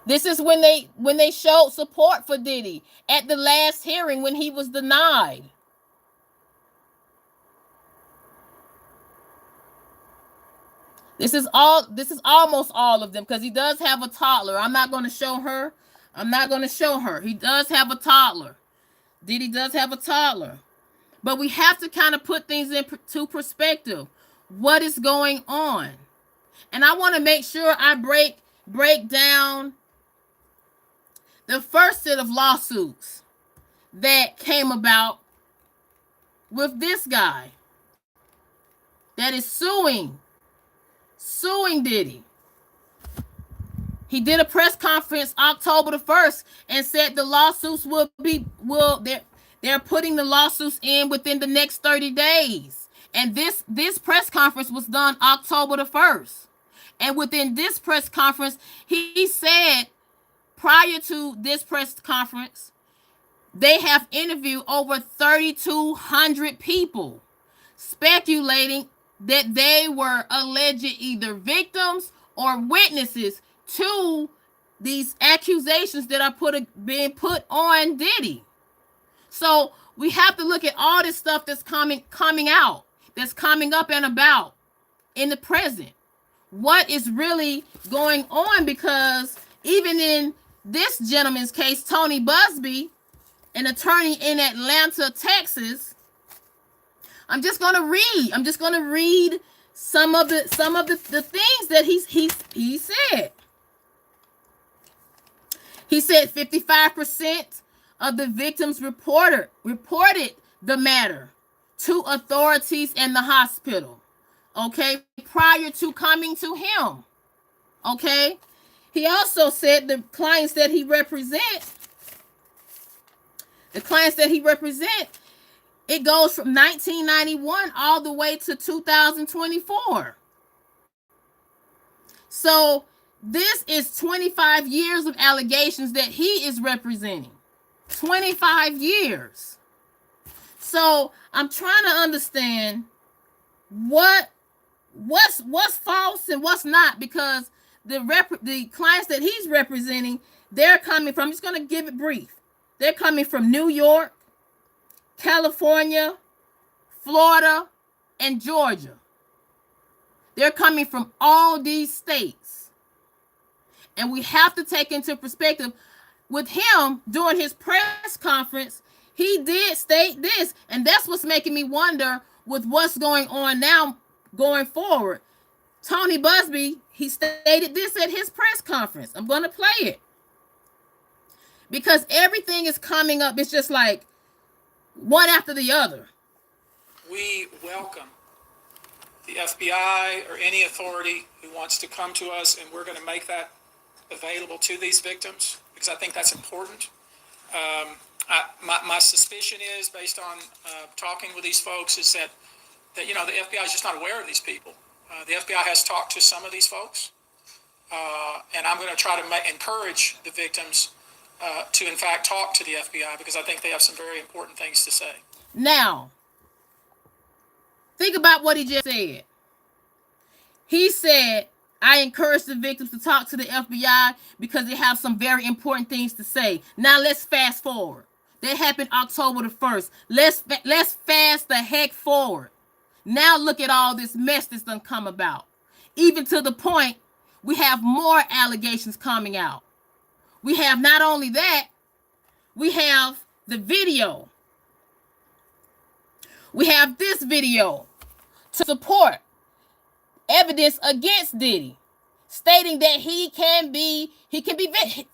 This is when they showed support for Diddy at the last hearing when he was denied. This is almost all of them, because he does have a toddler. I'm not going to show her. He does have a toddler. Diddy does have a toddler. But we have to kind of put things into perspective. What is going on? And I want to make sure I break down the first set of lawsuits that came about with this guy that is suing Diddy. He did a press conference October the 1st and said the lawsuits they're putting the lawsuits in within the next 30 days. And this press conference was done October the 1st. And within this press conference, he said, prior to this press conference, they have interviewed over 3,200 people, speculating that they were alleged either victims or witnesses to these accusations that are being put on Diddy. So we have to look at all this stuff that's coming out, that's coming up and about in the present. What is really going on? Because even in this gentleman's case, Tony Buzby, an attorney in Atlanta, Texas, I'm just going to read some of the things that he said. He said 55% of the victims reported the matter to authorities and the hospital. Okay, prior to coming to him. Okay, he also said the clients that he represents, it goes from 1991 all the way to 2024. So this is 25 years of allegations that he is representing. 25 years. So I'm trying to understand what's false and what's not, because the clients that he's representing, they're coming from, I'm just going to give it brief. They're coming from New York, California, Florida, and Georgia. They're coming from all these states. And we have to take into perspective, with him during his press conference, he did state this, and that's what's making me wonder with what's going on now going forward. Tony Buzby, he stated this at his press conference. I'm going to play it, because everything is coming up. It's just like one after the other. We welcome the FBI or any authority who wants to come to us, and we're going to make that available to these victims, because I think that's important. My suspicion is, based on talking with these folks, is that the FBI is just not aware of these people. The FBI has talked to some of these folks, and I'm going to try to encourage the victims to, in fact, talk to the FBI, because I think they have some very important things to say. Now, Think about what he just said. He said, I encourage the victims to talk to the FBI because they have some very important things to say. Now let's fast forward. That happened October the 1st. Let's fast the heck forward. Now look at all this mess that's done come about. Even to the point we have more allegations coming out. We have not only that, we have the video. We have this video to support evidence against Diddy, stating that he can be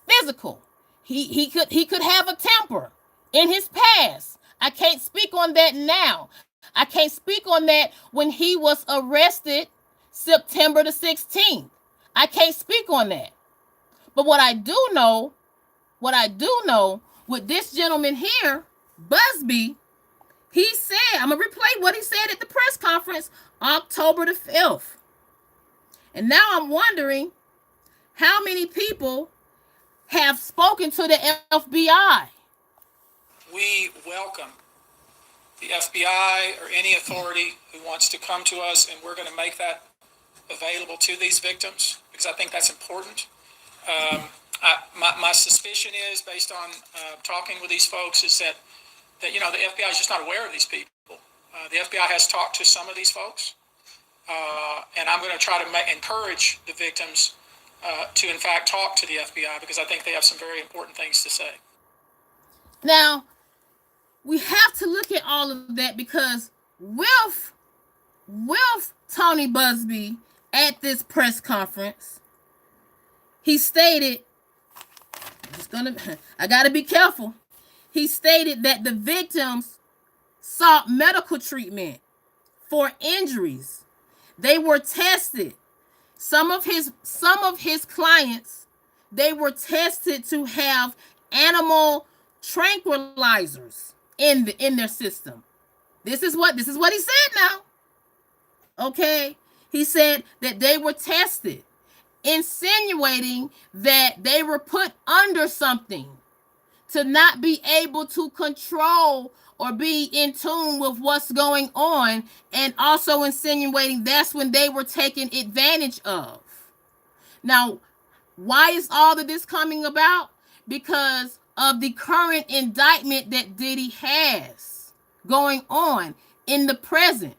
physical. He could have a temper in his past. I can't speak on that now. I can't speak on that when he was arrested September the 16th. I can't speak on that. But what I do know with this gentleman here, Buzby, he said, I'm going to replay what he said at the press conference October the 5th. And now I'm wondering how many people have spoken to the FBI. We welcome the FBI or any authority who wants to come to us, and we're going to make that available to these victims because I think that's important. My suspicion is, based on talking with these folks, is that the FBI is just not aware of these people. The FBI has talked to some of these folks, and I'm going to try to encourage the victims to, in fact, talk to the FBI because I think they have some very important things to say. Now, we have to look at all of that because with Tony Buzby at this press conference, he stated, I got to be careful. He stated that the victims sought medical treatment for injuries. They were tested. Some of his clients, they were tested to have animal tranquilizers in their system. This is what he said now. Okay? He said that they were tested, insinuating that they were put under something to not be able to control or be in tune with what's going on, and also insinuating that's when they were taken advantage of. Now, why is all of this coming about? Because of the current indictment that Diddy has going on in the present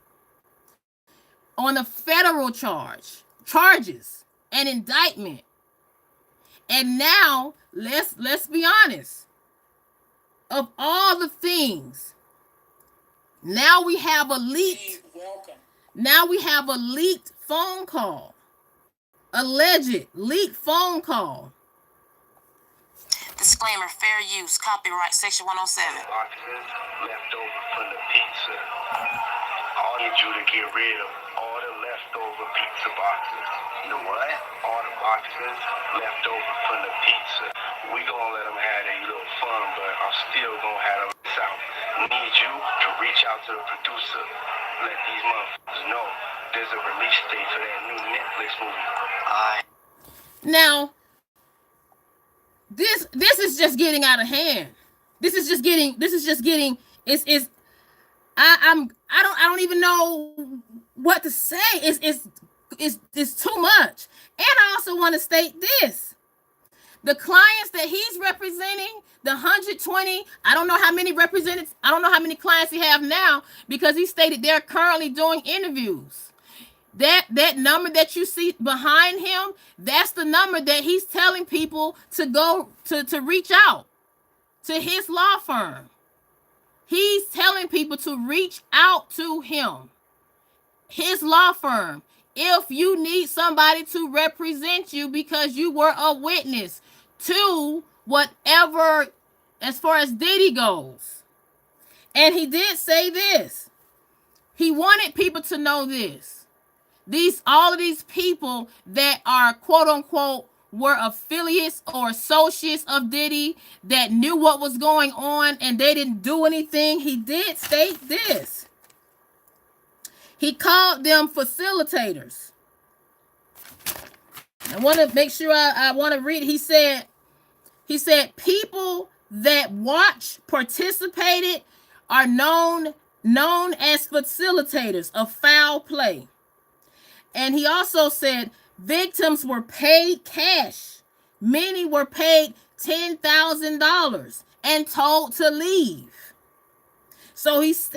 on a federal charges and indictment. And now let's be honest. Of all the things, now we have a leaked phone call. Alleged leaked phone call. Disclaimer, fair use, copyright, section 107. Boxes left over from the pizza. I need you to get rid of all the leftover pizza boxes. You know what? All the boxes left over from the pizza. We gonna let them have their little fun, but I'm still gonna have them out. Need you to reach out to the producer. Let these motherfuckers know there's a release date for that new Netflix movie. Now, this is just getting out of hand. This is just getting I don't even know what to say. It's too much. And I also want to state this. The clients that he's representing, the 120, I don't know how many clients he have now, because he stated they're currently doing interviews. That number that you see behind him, that's the number that he's telling people to go to reach out to his law firm. He's telling people to reach out to him, his law firm, if you need somebody to represent you because you were a witness to whatever as far as Diddy goes. And he did say this. He wanted people to know this. All of these people that are quote unquote were affiliates or associates of Diddy that knew what was going on and they didn't do anything. He did state this. He called them facilitators. I want to make sure I want to read. He said people that participated are known known as facilitators of foul play. And he also said victims were paid cash. Many were paid $10,000 and told to leave. So he said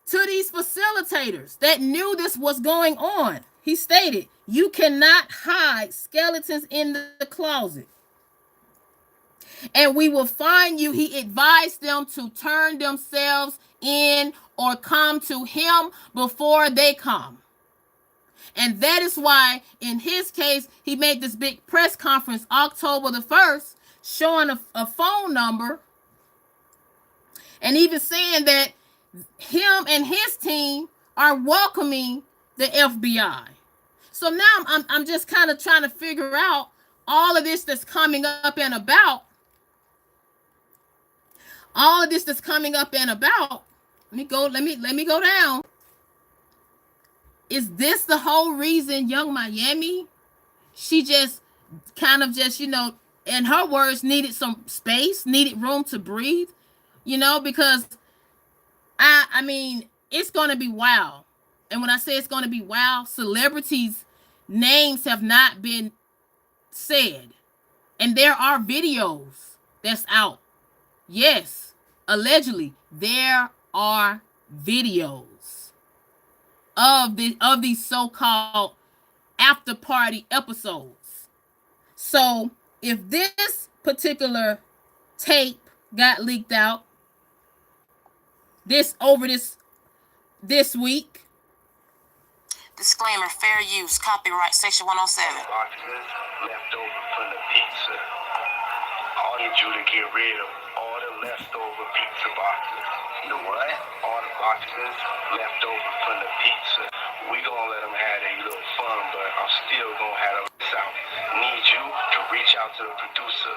to these facilitators that knew this was going on, he stated, "You cannot hide skeletons in the closet, and we will find you." He advised them to turn themselves in or come to him before they come. And that is why, in his case, he made this big press conference October the 1st, showing a phone number, and even saying that him and his team are welcoming the FBI. So now I'm just kind of trying to figure out all of this that's coming up and about. All of this that's coming up and about. Let me go down. Is this the whole reason Young Miami? She just kind of just, in her words, needed some space, needed room to breathe, because I mean, it's going to be wild. And when I say it's going to be wild, celebrities' names have not been said. And there are videos that's out. Yes, allegedly, there are videos of these so-called after party episodes. So if this particular tape got leaked out this week. Disclaimer, fair use, copyright section 107. Boxes left over from the pizza. I need you to get rid of all the leftover pizza boxes. The what? All the boxes left over from the pizza. We gonna let them have their little fun, but I'm still gonna have them out. Need you to reach out to the producer.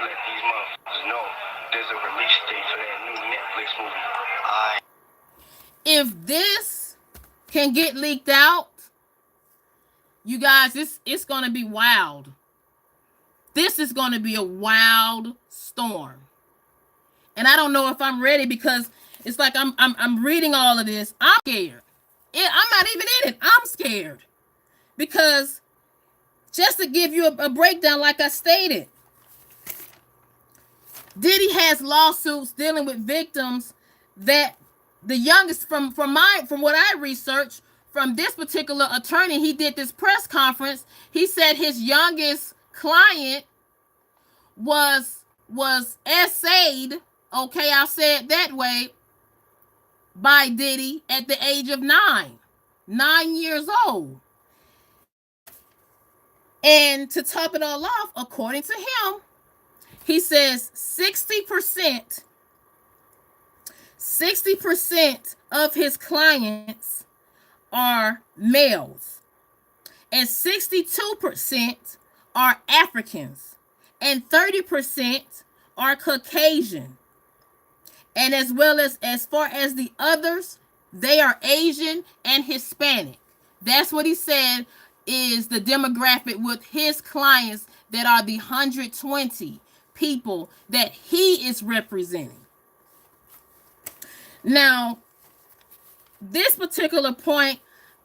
Let these motherfuckers know there's a release date for that new Netflix movie. If this can get leaked out, you guys, it's gonna be wild. This is gonna be a wild storm. And I don't know if I'm ready, because it's like I'm reading all of this. I'm scared. I'm not even in it. I'm scared. Because just to give you a breakdown, like I stated, Diddy has lawsuits dealing with victims that the youngest, from what I researched, from this particular attorney, he did this press conference. He said his youngest client was essayed, okay, I'll say it that way, by Diddy at the age of 9 years old. And to top it all off, according to him, he says 60% of his clients are males, and 62% are Africans, and 30% are Caucasian. And as far as the others, they are Asian and Hispanic. That's what he said is the demographic with his clients that are the 120 people that he is representing. Now, this particular point,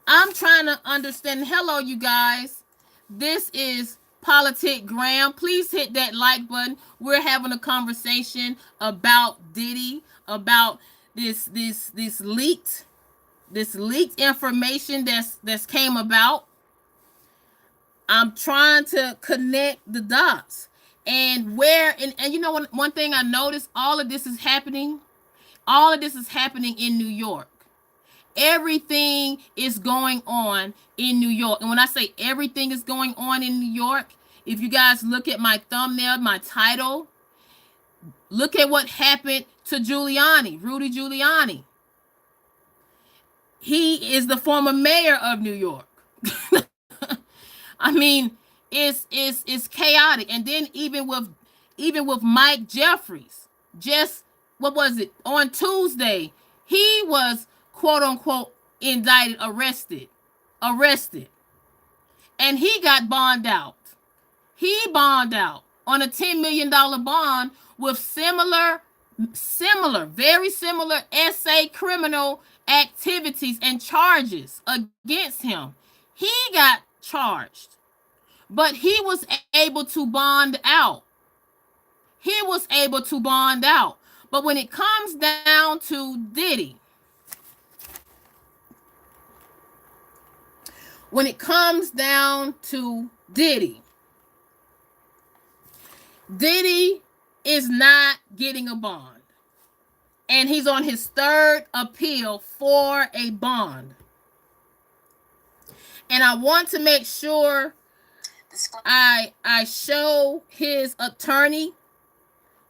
I'm trying to understand. Hello, you guys. This is Politic Graham. Please hit that like button. We're having a conversation about Diddy, about this leaked information that's came about. I'm trying to connect the dots. And one thing I noticed, all of this is happening in New York. Everything is going on in New York. And when I say everything is going on in New York, if you guys look at my thumbnail, my title, look at what happened to Giuliani, Rudy Giuliani. He is the former mayor of New York. I mean, it's chaotic. And then even with Mike Jeffries, just what was it? On Tuesday, he was quote unquote indicted, arrested. And he got bonded out. He bonded out on a $10 million bond with similar Similar, very similar SA criminal activities and charges against him. He got charged, but he was able to bond out. He was able to bond out. But when it comes down to Diddy, Diddy is not getting a bond. And he's on his third appeal for a bond. And I want to make sure I show his attorney,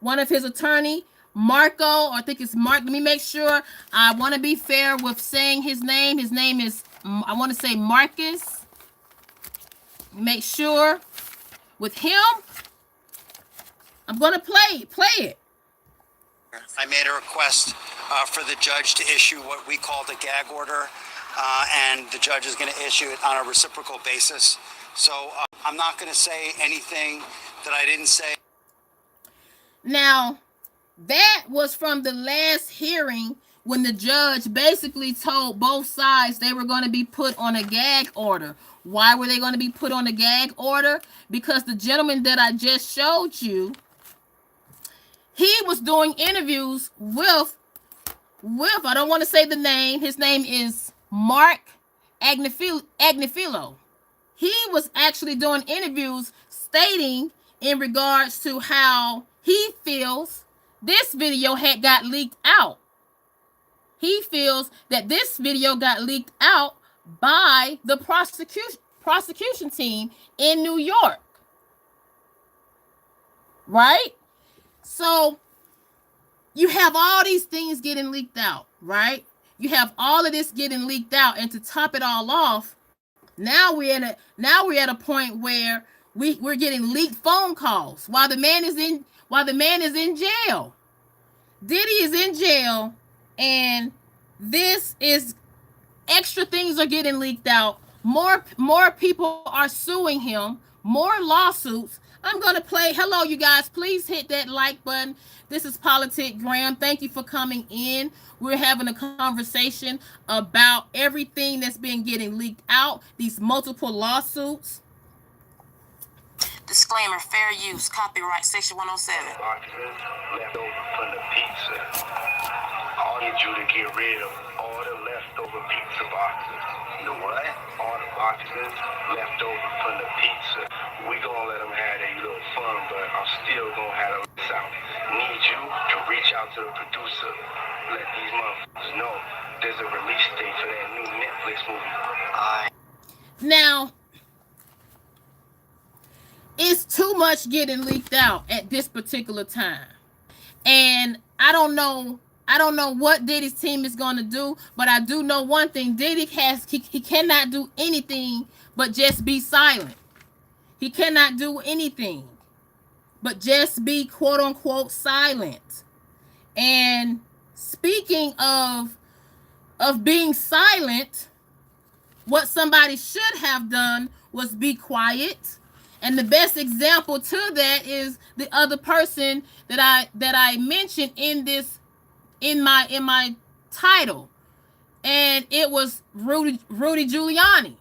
one of his attorney, Marco, or I think it's Mark. Let me make sure. I want to be fair with saying his name. His name is, I want to say Marcus. Make sure with him. I'm going to play it. I made a request for the judge to issue what we called a gag order, and the judge is going to issue it on a reciprocal basis. So I'm not going to say anything that I didn't say. Now, that was from the last hearing when the judge basically told both sides they were going to be put on a gag order. Why were they going to be put on a gag order? Because the gentleman that I just showed you, he was doing interviews with I don't want to say the name. His name is Mark Agnifilo. He was actually doing interviews stating in regards to how he feels this video had got leaked out. He feels that this video got leaked out by the prosecution team in New York. Right? So you have all these things getting leaked out, right? You have all of this getting leaked out, and to top it all off, now we're at a point where we're getting leaked phone calls while the man is in jail. Diddy is in jail, and this is extra things are getting leaked out. More people are suing him. More lawsuits. I'm going to play. Hello, you guys. Please hit that like button. This is Politic Graham. Thank you for coming in. We're having a conversation about everything that's been getting leaked out, these multiple lawsuits. Disclaimer, fair use, copyright, section 107. Boxes left over from the pizza. I need you to get rid of all the leftover pizza boxes. You know what? All the boxes left over from the pizza. We gonna let them have their little fun, but I'm still gonna have them out. Need you to reach out to the producer. Let these motherfuckers know there's a release date for that new Netflix movie. Now, it's too much getting leaked out at this particular time. And I don't know what Diddy's team is going to do, but I do know one thing. Diddy he cannot do anything but just be silent. He cannot do anything but just be quote unquote silent. And speaking of being silent, what somebody should have done was be quiet. And the best example to that is the other person that I mentioned in my title, and it was Rudy Giuliani.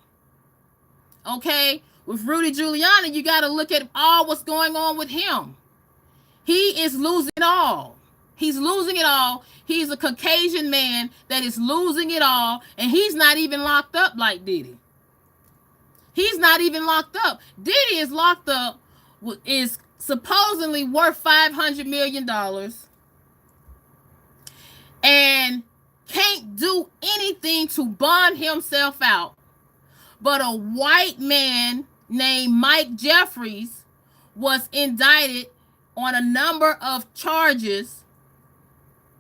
Okay, with Rudy Giuliani, you got to look at all what's going on with him. He is losing it all. He's losing it all. He's a Caucasian man that is losing it all, and he's not even locked up like Diddy. He's not even locked up. Diddy is locked up, is supposedly worth $500 million, and can't do anything to bond himself out. But a white man named Mike Jeffries was indicted on a number of charges,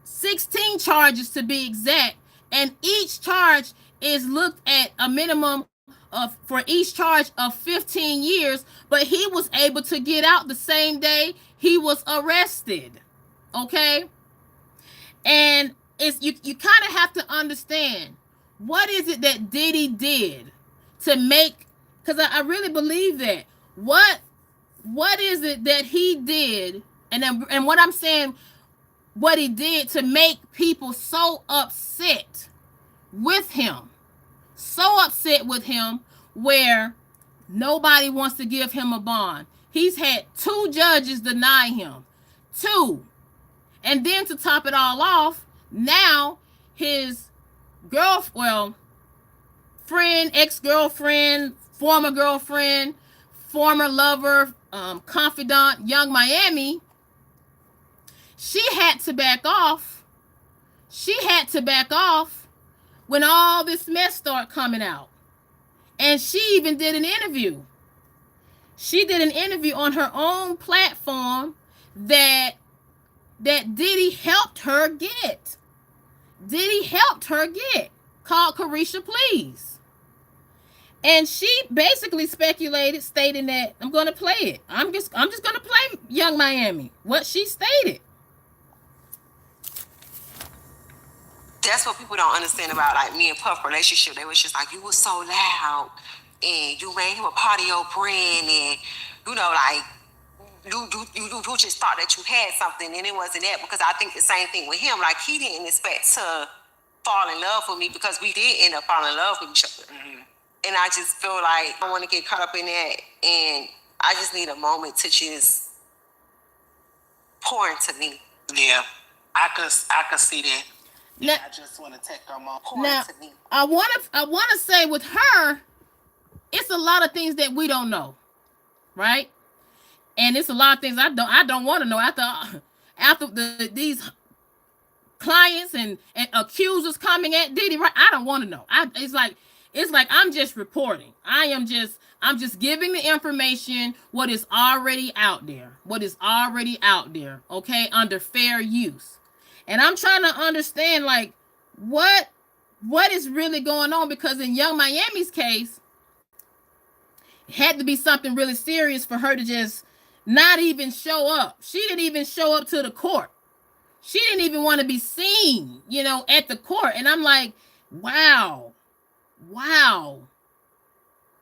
16 charges to be exact, and each charge is looked at a minimum of, for each charge of 15 years, but he was able to get out the same day he was arrested. Okay? And it's you kind of have to understand, what is it that Diddy did to make, because I really believe that, what is it that he did, and what I'm saying, what he did to make people so upset with him. So upset with him where nobody wants to give him a bond. He's had 2 judges deny him. 2. And then to top it all off, now his friend, ex-girlfriend, former girlfriend, former lover, confidant, Young Miami, she had to back off. She had to back off when all this mess started coming out. And she even did an interview. She did an interview on her own platform that Diddy helped her get. Diddy helped her get, called Carisha Please. And she basically speculated, stating that, I'm going to play it. I'm just going to play Young Miami, what she stated. That's what people don't understand about like me and Puff relationship. They was just like, you was so loud and you made him a part of your brand, and you know, like you just thought that you had something, and it wasn't that. Because I think the same thing with him. Like, he didn't expect to fall in love with me, because we did end up falling in love with each other. Mm-hmm. And I just feel like I want to get caught up in that, and I just need a moment to just pour into me. Yeah, I could see that. Now, I just want to take a moment. now I want to say with her, it's a lot of things that we don't know, right? And it's a lot of things I don't want to know after these clients and accusers coming at Diddy, right? I don't want to know. It's like I'm just reporting. I'm just giving the information, what is already out there. Okay, under fair use. And I'm trying to understand, like, what is really going on, because in Young Miami's case, it had to be something really serious for her to just not even show up. She didn't even show up to the court. She didn't even want to be seen, at the court. And I'm like, wow.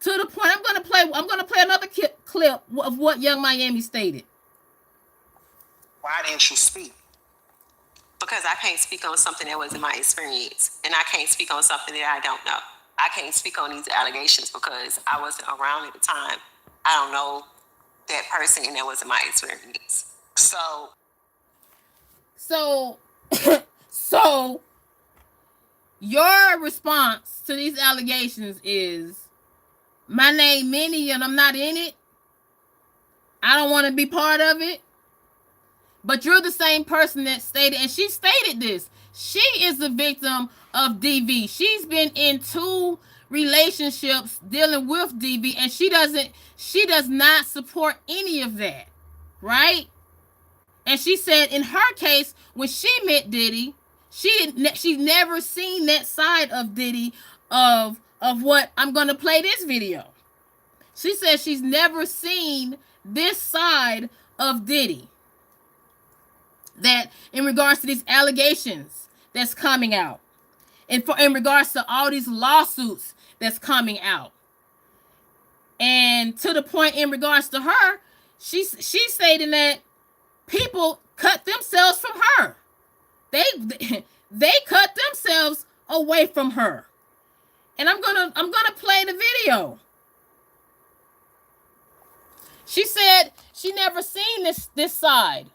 To the point, I'm gonna play another clip of what Young Miami stated. Why didn't you speak? Because I can't speak on something that wasn't my experience, and I can't speak on something that I don't know. I can't speak on these allegations because I wasn't around at the time. I don't know that person, and that wasn't my experience. So your response to these allegations is, my name Minnie and I'm not in it. I don't want to be part of it. But you're the same person that stated, and she stated this, she is the victim of DV. She's been in 2 relationships dealing with DV, and she does not support any of that, right? And she said in her case, when she met Diddy, she's never seen that side of Diddy of what I'm going to play this video. She says she's never seen this side of Diddy. That in regards to these allegations that's coming out, and in regards to all these lawsuits that's coming out, and to the point in regards to her, she's stating that people cut themselves from her. They cut themselves away from her. And I'm gonna play the video. She said she never seen this side.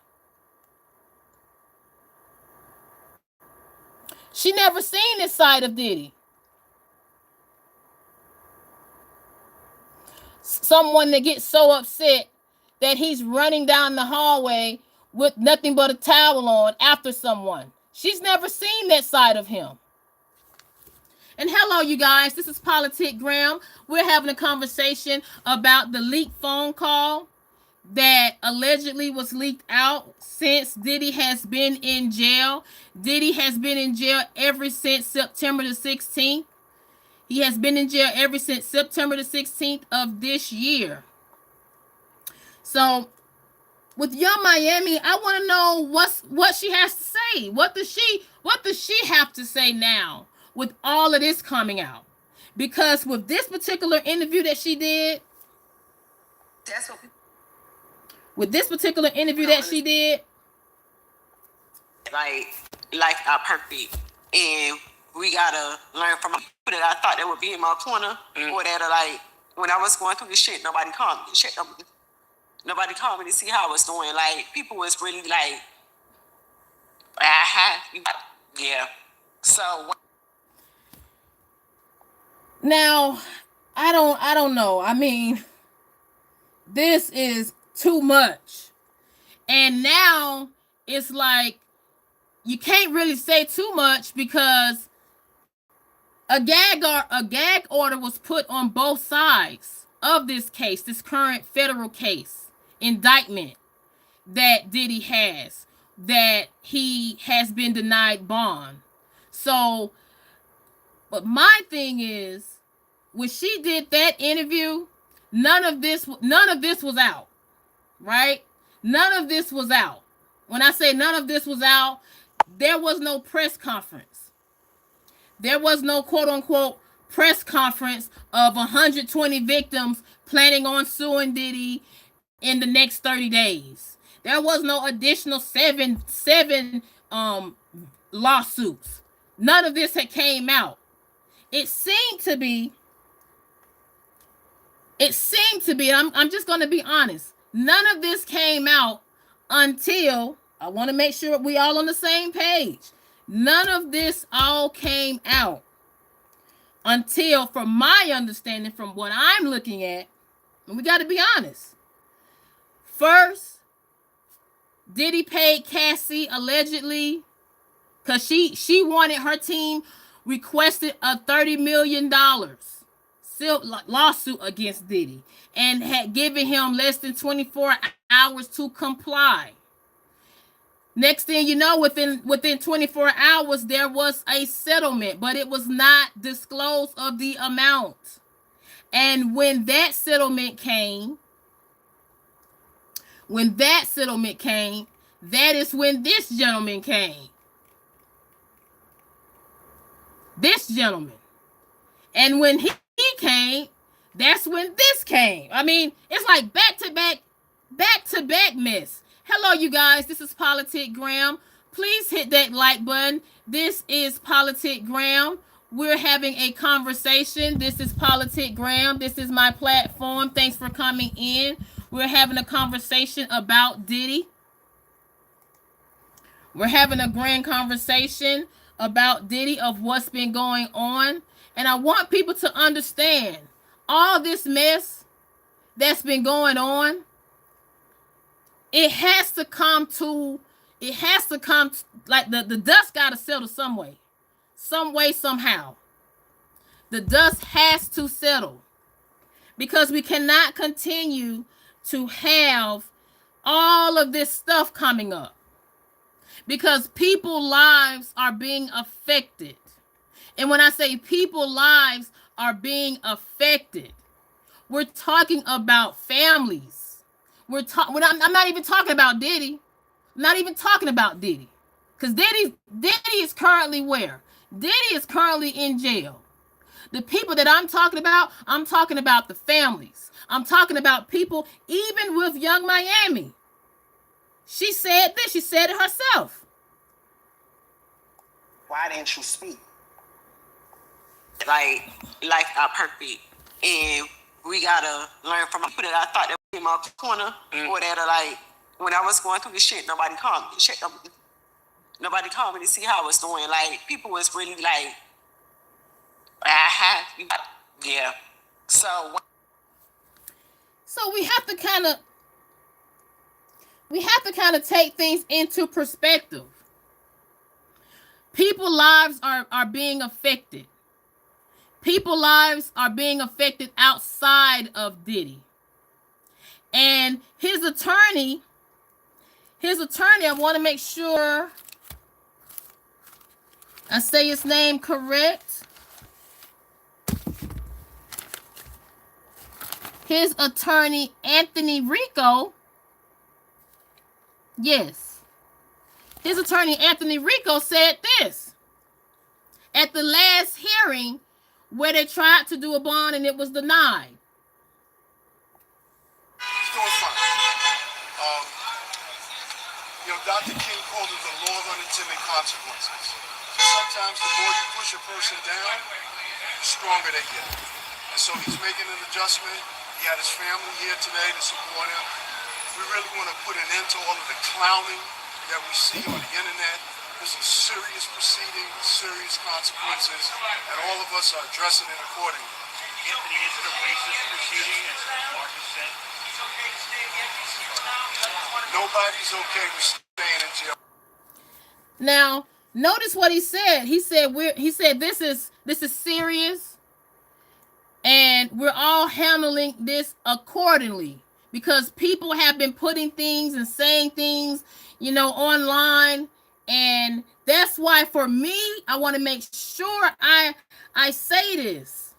She never seen this side of Diddy. Someone that gets so upset that he's running down the hallway with nothing but a towel on after someone. She's never seen that side of him. And hello, you guys. This is Politic Graham. We're having a conversation about the leaked phone call that allegedly was leaked out since Diddy has been in jail. Diddy has been in jail ever since September the 16th. He has been in jail ever since September the 16th of this year. So with Young Miami, I want to know what she has to say. What does she have to say now with all of this coming out? Because with this particular interview that she did, like life not perfect, and we gotta learn from people that I thought that would be in my corner, or that are like, when I was going through this shit, nobody called me. Nobody called me to see how I was doing. Like, people was really like, yeah. So Now, I don't know. I mean, this is too much. And now it's like you can't really say too much because a gag order was put on both sides of this case, this current federal case indictment that Diddy has, that he has been denied bond. So, but my thing is, when she did that interview, none of this was out, right? None of this was out. When I say none of this was out, there was no press conference. There was no quote unquote press conference of 120 victims planning on suing Diddy in the next 30 days. There was no additional seven lawsuits. None of this had came out. It seemed to be, I'm just going to be honest. None of this came out until, I want to make sure we all on the same page. None of this all came out until, from my understanding, from what I'm looking at, and we got to be honest. First, Diddy paid Cassie allegedly, because she wanted, her team requested a $30 million lawsuit against Diddy and had given him less than 24 hours to comply. Next thing you know, within 24 hours, there was a settlement, but it was not disclosed of the amount. And when that settlement came, that is when this gentleman came. This gentleman. And when he came, that's when this came. I mean, it's like back to back mess. Hello, you guys. This is Politic Graham. Please hit that like button. This is Politic Graham. We're having a conversation. This is Politic Graham. This is my platform. Thanks for coming in. We're having a conversation about Diddy. We're having a grand conversation about Diddy, of what's been going on. And I want people to understand all this mess that's been going on. It has to come, like the dust got to settle some way, somehow. The dust has to settle, because we cannot continue to have all of this stuff coming up, because people's lives are being affected. And when I say people's lives are being affected, we're talking about families. I'm not even talking about Diddy. I'm not even talking about Diddy. Because Diddy is currently where? Diddy is currently in jail. The people that I'm talking about the families. I'm talking about people, even with Young Miami. She said this. She said it herself. why didn't you speak? Like, life not perfect, and we gotta learn from people that I thought that were in my corner, or that are like, when I was going through this shit, nobody called me. Nobody called me to see how I was doing. Like, people was really like, yeah. So we have to kind of take things into perspective. People's lives are being affected. People's lives are being affected outside of Diddy. And his attorney, I want to make sure I say his name correct. His attorney, Anthony Rico. Yes. His attorney, Anthony Rico, said this at the last hearing where they tried to do a bond and it was denied. It's doing fine. Dr. King called it the law of unintended sometimes the more you push a person down, the stronger they get. And so he's making an adjustment. He had his family here today to support him. We really want to put an end to all of the clowning that we see on the internet. This is serious proceeding, serious consequences, and all of us are addressing it accordingly. Anthony, is it a racist proceeding, as Marcus said? Nobody's okay with staying in jail. Now, notice what he said. He said this is serious, and we're all handling this accordingly, because people have been putting things and saying things, online. And that's why, for me, I want to make sure I say this.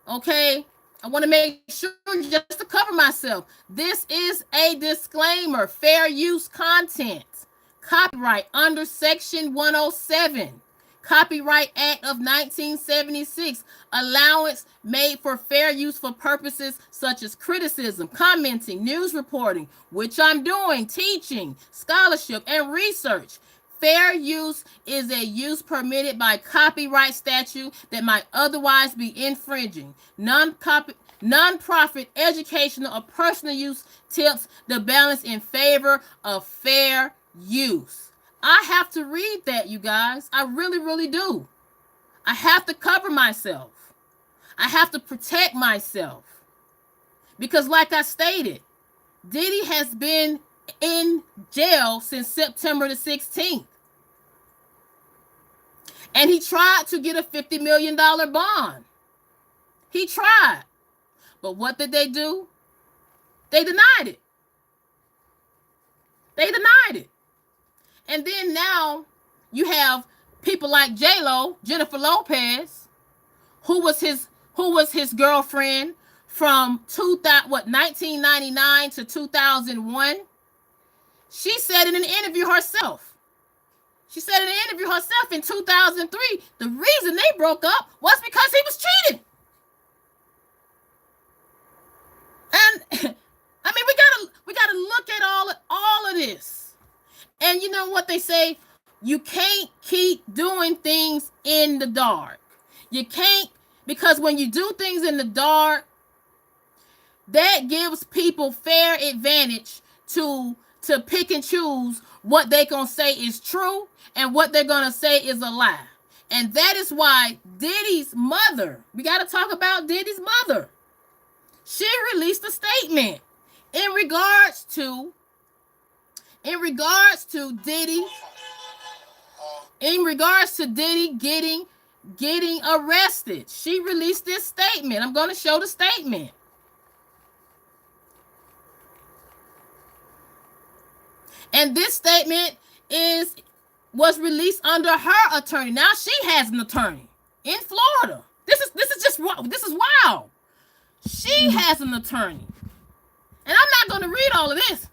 Okay? I want to make sure, just to cover myself. This is a disclaimer. Fair use content. Copyright under Section 107. Copyright Act of 1976. Allowance made for fair use for purposes such as criticism, commenting, news reporting, which I'm doing, teaching, scholarship, and research. Fair use is a use permitted by copyright statute that might otherwise be infringing. Non-profit, educational, or personal use tips the balance in favor of fair use. I have to read that, you guys. I really, really do. I have to cover myself. I have to protect myself. Because like I stated, Diddy has been in jail since September the 16th. And he tried to get a $50 million bond. He tried. But what did they do? They denied it. They denied it. And then now you have people like J-Lo, Jennifer Lopez, who was his girlfriend from 1999 to 2001. She said in an interview herself. She said in an interview herself in 2003, the reason they broke up was because he was cheating. And I mean, we gotta look at all of this. And you know what they say? You can't keep doing things in the dark. You can't, because when you do things in the dark, that gives people fair advantage to pick and choose what they gonna say is true and what they're gonna say is a lie. And that is why Diddy's mother, we gotta talk about Diddy's mother. She released a statement in regards to Diddy, getting arrested. She released this statement. I'm going to show the statement. And this statement was released under her attorney. Now she has an attorney in Florida. This is wild. She has an attorney. And I'm not going to read all of this.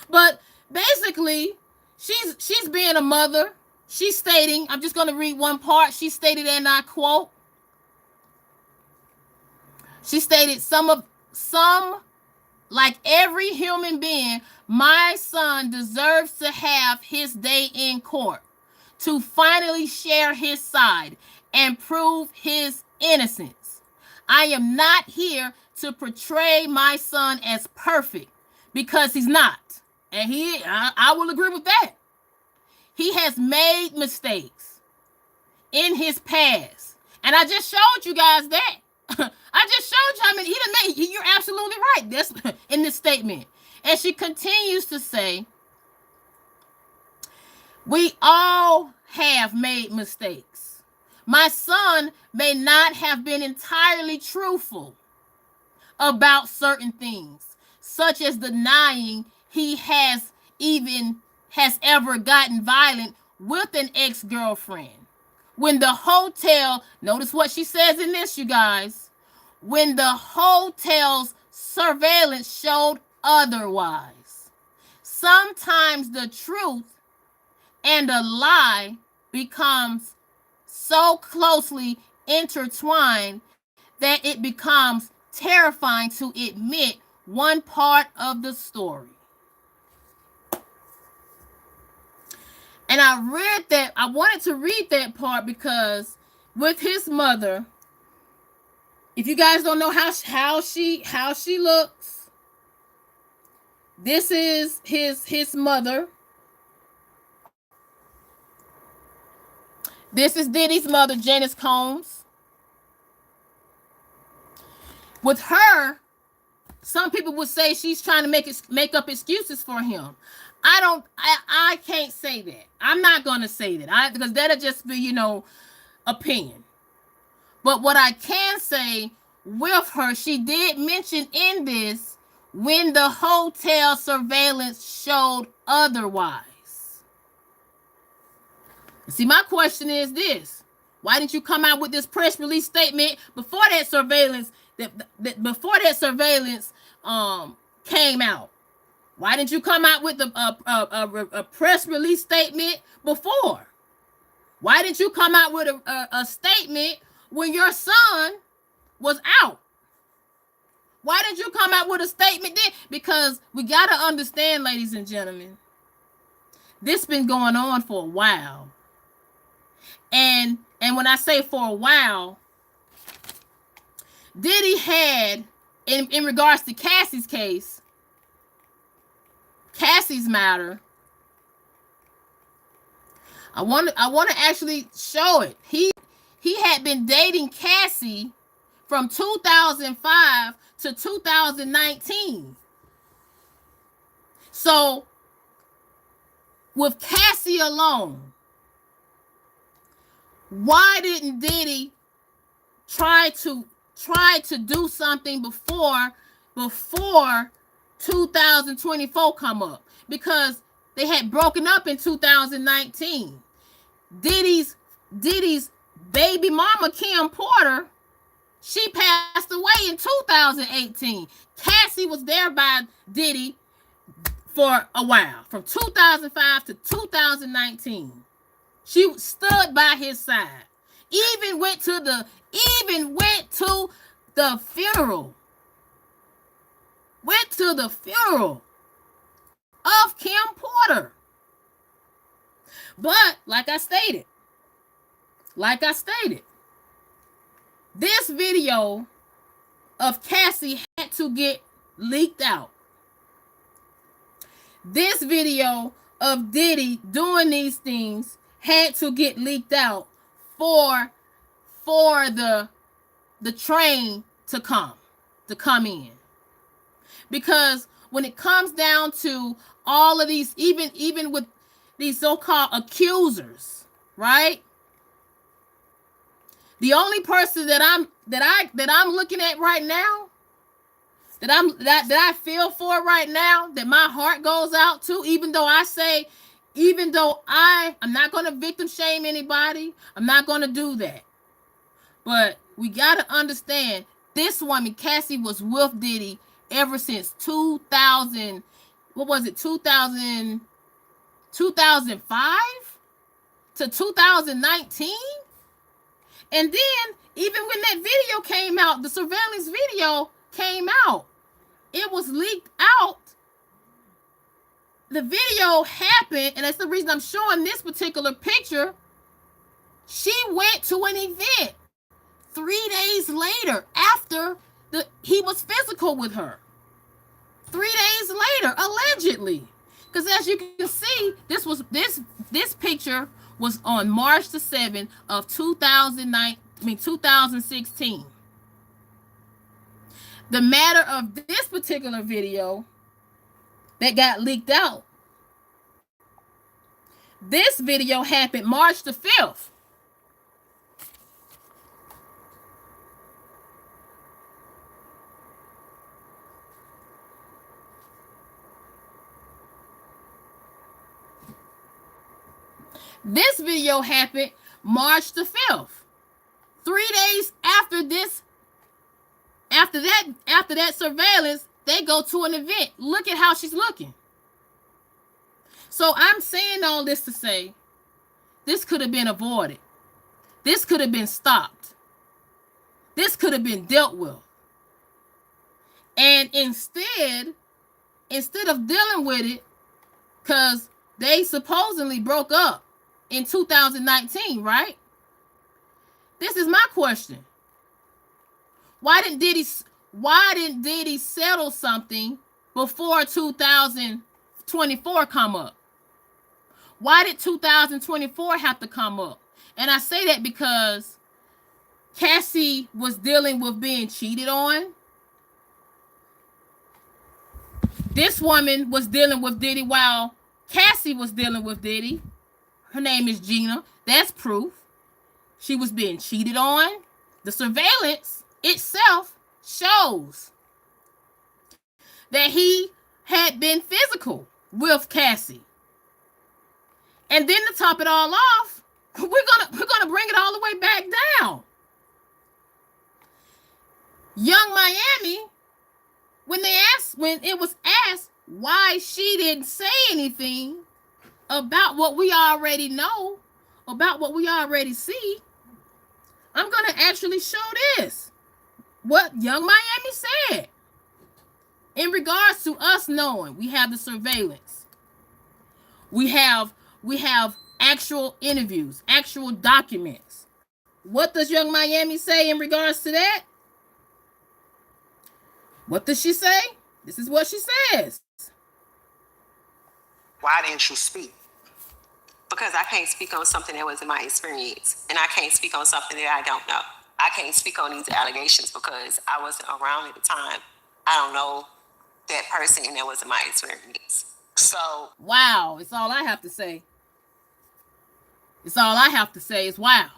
But basically, she's being a mother. She's stating, I'm just going to read one part. She stated, and I quote, she stated, some, like every human being, my son deserves to have his day in court to finally share his side and prove his innocence. I am not here to portray my son as perfect, because he's not. And I will agree with that. He has made mistakes in his past. And I just showed you guys that. I just showed you, I mean, he done made, you're absolutely right. That's in this statement. And she continues to say, we all have made mistakes. My son may not have been entirely truthful about certain things, such as denying he has ever gotten violent with an ex-girlfriend. When the hotel, notice what she says in this, you guys, when the hotel's surveillance showed otherwise. Sometimes the truth and a lie becomes so closely intertwined that it becomes terrifying to admit one part of the story. And I read that. I wanted to read that part because with his mother, if you guys don't know how she looks, this is his mother. This is Diddy's mother, Janice Combs. With her, some people would say she's trying to make up excuses for him. I can't say that. I'm not gonna say that. Because that'll just be, opinion. But what I can say with her, she did mention in this when the hotel surveillance showed otherwise. See, my question is this: why didn't you come out with this press release statement before that surveillance? Before that surveillance came out? Why didn't you come out with a press release statement before? Why didn't you come out with a statement when your son was out? Why didn't you come out with a statement then? Because we got to understand, ladies and gentlemen, this been going on for a while. And when I say for a while, Diddy had, in regards to Cassie's case, Cassie's matter, I want to actually show it. He had been dating Cassie from 2005 to 2019. So with Cassie alone, why didn't Diddy try to do something before 2024 come up? Because they had broken up in 2019. Diddy's baby mama, Kim Porter, she passed away in 2018. Cassie was there by Diddy for a while, from 2005 to 2019. She stood by his side. Even went to the funeral. Went to the funeral of Kim Porter. But like I stated, this video of Cassie had to get leaked out. This video of Diddy doing these things had to get leaked out for the train to come in. Because when it comes down to all of these, even with these so-called accusers, right? The only person that I'm looking at right now, that I feel for right now, that my heart goes out to, even though I'm not going to victim shame anybody, I'm not going to do that. But we got to understand, this woman, Cassie, was with Diddy ever since 2000, what was it, 2005 to 2019? And then, even when that video came out, the surveillance video came out, it was leaked out. The video happened, and that's the reason I'm showing this particular picture. She went to an event 3 days later after he was physical with her. 3 days later, allegedly. Because as you can see, this picture was on March the 7th of 2016. The matter of this particular video that got leaked out, this video happened March the 5th. This video happened March the 5th. 3 days after that surveillance, they go to an event. Look at how she's looking. So I'm saying all this to say, this could have been avoided. This could have been stopped. This could have been dealt with. And instead of dealing with it, because they supposedly broke up in 2019, right? This is my question. Why didn't Diddy settle something before 2024 come up? Why did 2024 have to come up? And I say that because Cassie was dealing with being cheated on. This woman was dealing with Diddy while Cassie was dealing with Diddy. Her name is Gina. That's proof. She was being cheated on. The surveillance itself shows that he had been physical with Cassie. And then to top it all off, we're gonna bring it all the way back down. Young Miami, when it was asked why she didn't say anything about what we already know, about what we already see, I'm gonna actually show this. What Young Miami said in regards to us knowing we have the surveillance. We have actual interviews, actual documents. What does Young Miami say in regards to that? What does she say? This is what she says. Why didn't you speak? Because I can't speak on something that wasn't my experience. And I can't speak on something that I don't know. I can't speak on these allegations because I wasn't around at the time. I don't know that person and that wasn't my experience. So, wow, it's all I have to say. It's all I have to say is wow.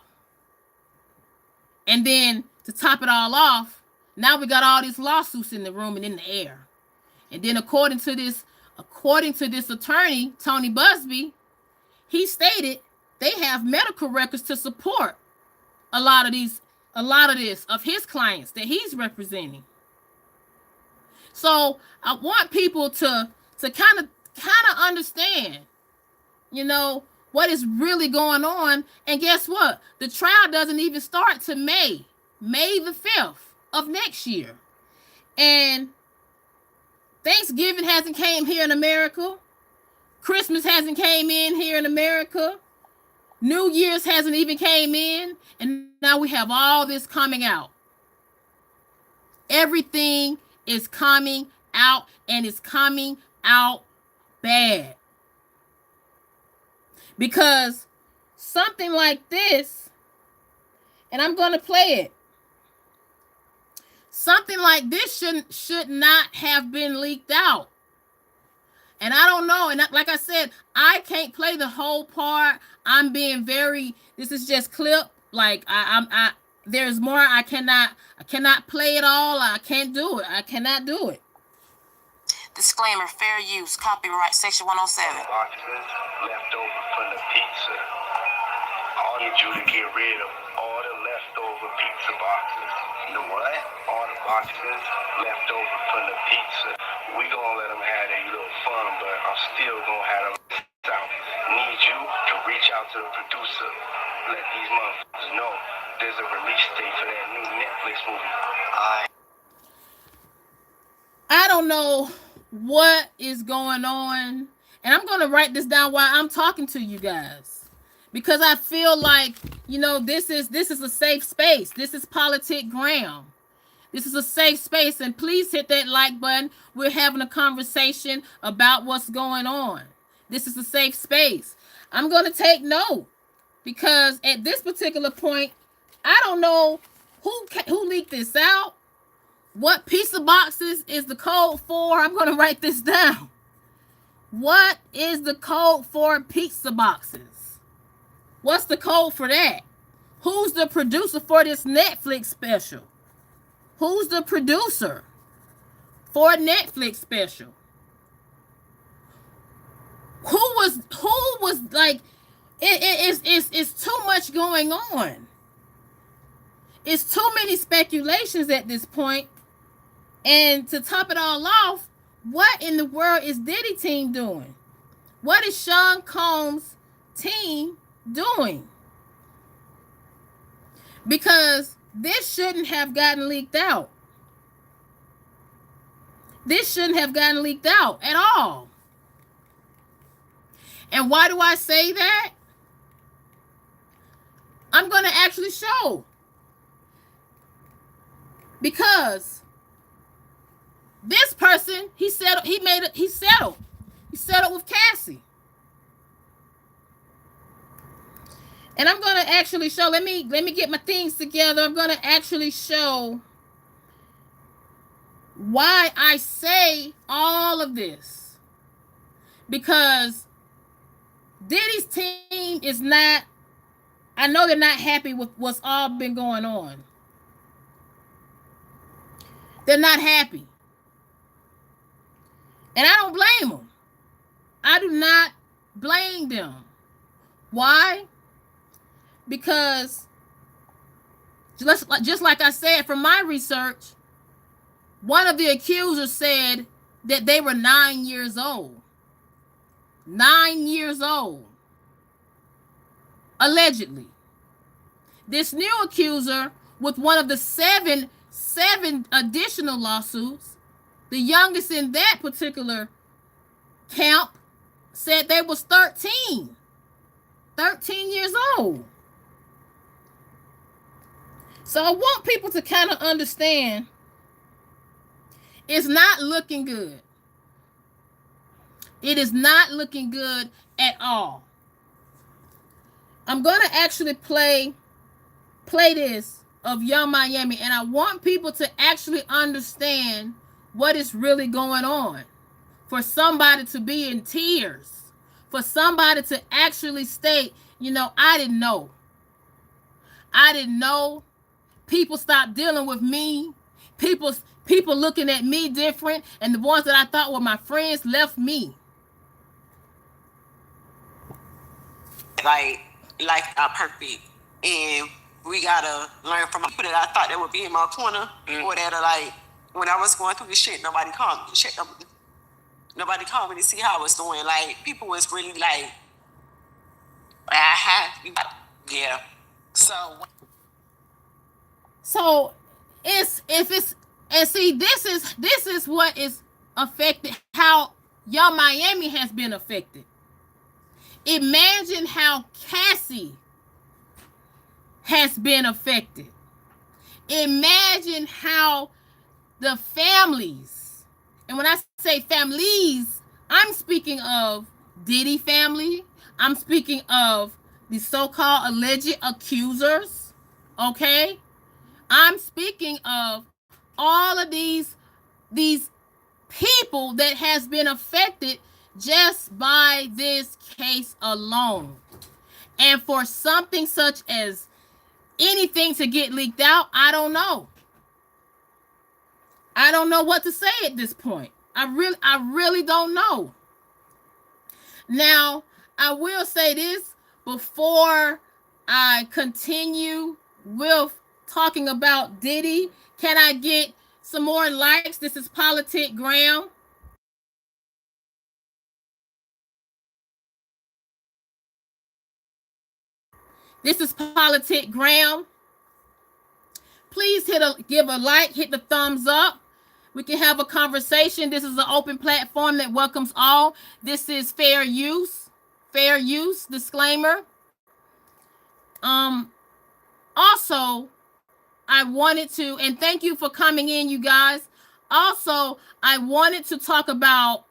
And then to top it all off, now we got all these lawsuits in the room and in the air. And then according to this attorney, Tony Buzby, he stated they have medical records to support a lot of his clients that he's representing. So I want people to kind of understand, what is really going on. And guess what? The trial doesn't even start to May the 5th of next year. And Thanksgiving hasn't came here in America. Christmas hasn't came in here in America. New Year's hasn't even came in. And now we have all this coming out. Everything is coming out, and it's coming out bad. Because something like this, and I'm going to play it. Something like this should not have been leaked out. And I don't know. And like I said, I can't play the whole part. I'm being this is just clip. Like there's more. I cannot play it all. I can't do it. I cannot do it. Disclaimer, fair use, copyright section 107. Boxes left over from the pizza. I need you to get rid of all the leftover pizza boxes. You know what? All the boxes left over from the pizza. We gonna let them have their little fun, but I'm still gonna have them out. Need you to reach out to the producer. Let these motherfuckers know there's a release date for that new Netflix movie. I don't know what is going on, and I'm going to write this down while I'm talking to you guys, because I feel like, this is a safe space. This is Politic Graham. This is a safe space, and please hit that like button. We're having a conversation about what's going on. This is a safe space. I'm going to take note, because at this particular point, I don't know who leaked this out. What pizza boxes is the code for? I'm going to write this down. What is the code for pizza boxes? What's the code for that? Who's the producer for this Netflix special? Who's the producer for a Netflix special? Who was like, it's too much going on. It's too many speculations at this point. And to top it all off, what in the world is Diddy team doing? What is Sean Combs' team doing? Because this shouldn't have gotten leaked out. This shouldn't have gotten leaked out at all. And why do I say that? I'm going to actually show. Because this person, he settled with Cassie. And I'm going to actually show, let me get my things together. I'm going to actually show why I say all of this. Because Diddy's team is not, I know they're not happy with what's all been going on. They're not happy. And I don't blame them. I do not blame them. Why? Because just like I said, from my research, one of the accusers said that they were 9 years old. 9 years old. Allegedly. This new accuser, with one of the seven additional lawsuits, the youngest in that particular camp, said they was 13 years old. So I want people to kind of understand it's not looking good. It is not looking good at all. I'm going to actually play this of Young Miami, and I want people to actually understand what is really going on. For somebody to be in tears, for somebody to actually state, I didn't know. People stopped dealing with me. People looking at me different, and the ones that I thought were my friends left me. Like perfect, and we gotta learn from people that I thought that would be in my corner, or that are like, when I was going through this shit, nobody called me. Nobody called me to see how I was doing. Like, people was really like, yeah. So this is what is affected, how Young Miami has been affected. Imagine how Cassie has been affected. Imagine how the families, and when I say families, I'm speaking of Diddy family. I'm speaking of the so-called alleged accusers. Okay? I'm speaking of all of these people that has been affected just by this case alone. And for something such as anything to get leaked out, I don't know. I don't know what to say at this point. I really don't know. Now, I will say this before I continue with talking about Diddy. Can I get some more likes? This is Politic Graham. This is Politic Graham. Please give a like, hit the thumbs up. We can have a conversation. This is an open platform that welcomes all. This is fair use disclaimer. Also, I wanted to, and thank you for coming in, you guys. Also, I wanted to talk about,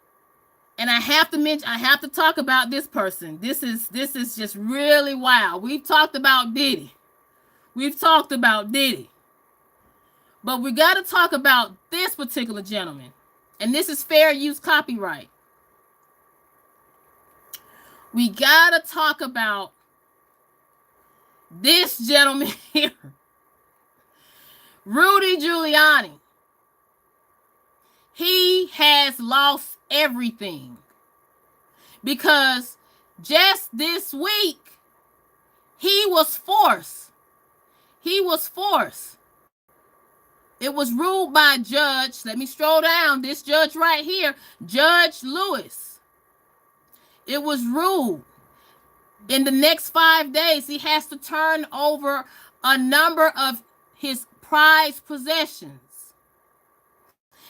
and I have to talk about this person. This is just really wild. We've talked about Diddy. But we got to talk about this particular gentleman. And this is fair use copyright. We got to talk about this gentleman here. Rudy Giuliani. He has lost everything. Because just this week, he was forced. It was ruled by Judge, let me scroll down, this judge right here, Judge Lewis. It was ruled in the next 5 days, he has to turn over a number of his prized possessions.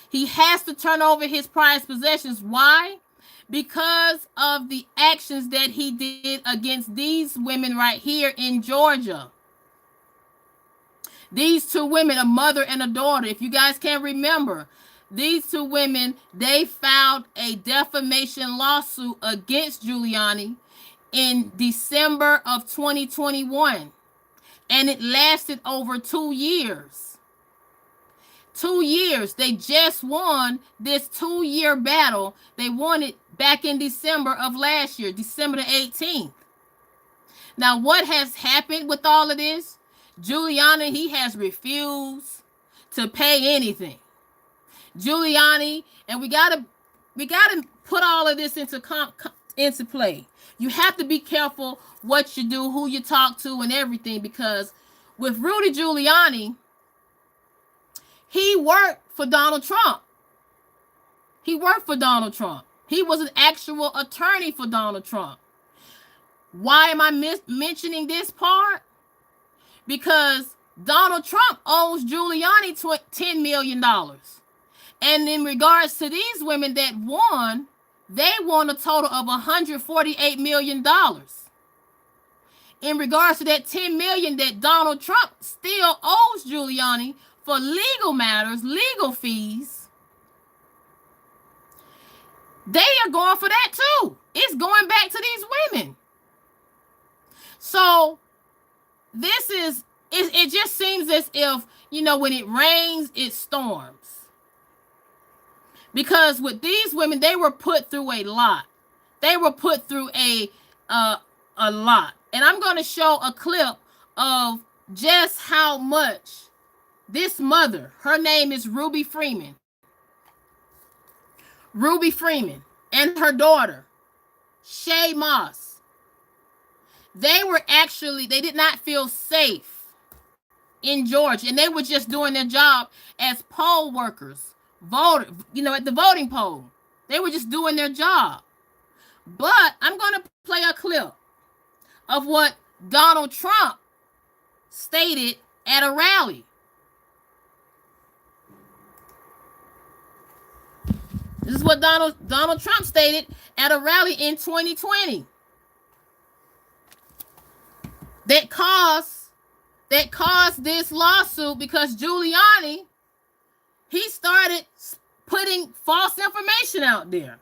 He has to turn over his prized possessions. Why? because of the actions that he did against these women right here in Georgia. These two women, a mother and a daughter, if you guys can remember, these two women, they filed a defamation lawsuit against Giuliani in December of 2021, and it lasted over 2 years. 2 years. They just won this 2-year battle. They won it back in December of last year, December the 18th. Now, what has happened with all of this? Giuliani, he has refused to pay anything. Giuliani, and we gotta put all of this into play. You have to be careful what you do, who you talk to, and everything, because with Rudy Giuliani, he worked for Donald Trump. He worked for Donald Trump. He was an actual attorney for Donald Trump. Why am I mentioning this part? Because Donald Trump owes Giuliani $10 million. And in regards to these women that won, they won a total of $148 million. In regards to that $10 million that Donald Trump still owes Giuliani for legal matters, legal fees, they are going for that too. It's going back to these women. So this is, it just seems as if, when it rains, it storms. Because with these women, they were put through a lot. They were put through a lot. And I'm going to show a clip of just how much this mother, her name is Ruby Freeman. Ruby Freeman and her daughter, Shay Moss. They did not feel safe in Georgia. And they were just doing their job as poll workers. Vote, at the voting poll. They were just doing their job. But I'm going to play a clip of what Donald Trump stated at a rally. This is what Donald Trump stated at a rally in 2020. That caused this lawsuit because Giuliani, he started putting false information out there.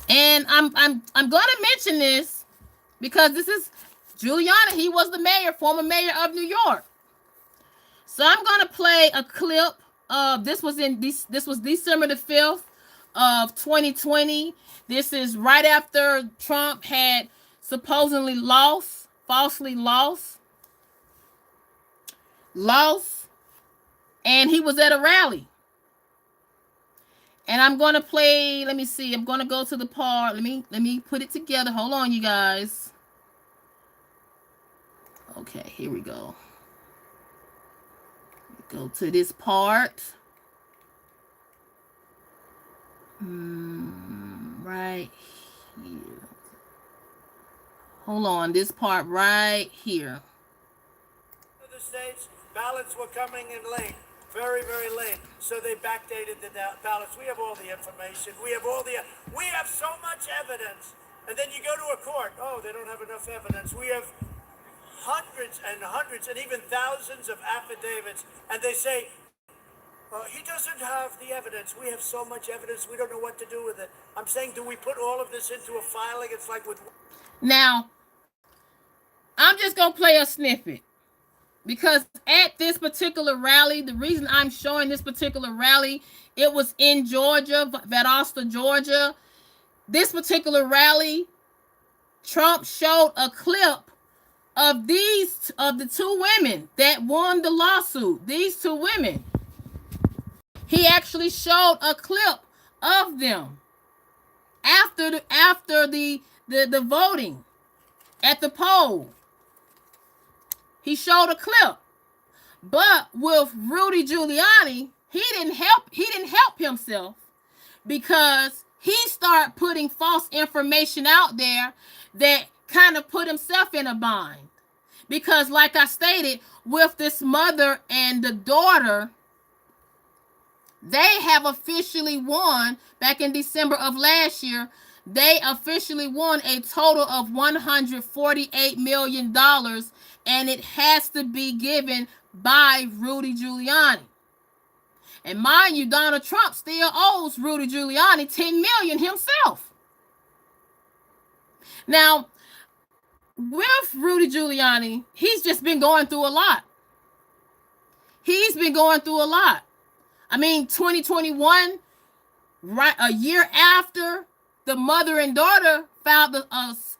And I'm going to mention this because this is Giuliani. He was the former mayor of New York. So I'm going to play a clip of this was December the 5th of 2020. This is right after Trump had supposedly falsely lost, and he was at a rally. And I'm going to play, let me see, I'm going to go to the part, let me put it together. Hold on, you guys. Okay, here we go. Go to this part. Right here. Hold on, this part right here. The states, ballots were coming in late. Very, very late. So they backdated the ballots. We have all the information. We have so much evidence. And then you go to a court. Oh, they don't have enough evidence. We have hundreds and hundreds and even thousands of affidavits. And they say, he doesn't have the evidence. We have so much evidence. We don't know what to do with it. I'm saying, do we put all of this into a filing? It's like with... Now, I'm just going to play a snippet. Because at this particular rally, the reason I'm showing this particular rally, it was in Georgia, Valdosta, Georgia. This particular rally, Trump showed a clip of the two women that won the lawsuit. These two women. He actually showed a clip of them after the voting at the poll. He showed a clip. But with Rudy Giuliani, he didn't help himself because he started putting false information out there that kind of put himself in a bind. Because like I stated, with this mother and the daughter, They have officially won, back in December of last year, they officially won a total of $148 million, and it has to be given by Rudy Giuliani. And mind you, Donald Trump still owes Rudy Giuliani $10 million himself. Now, with Rudy Giuliani, he's just been going through a lot. He's been going through a lot. I mean, 2021, right, a year after the mother and daughter filed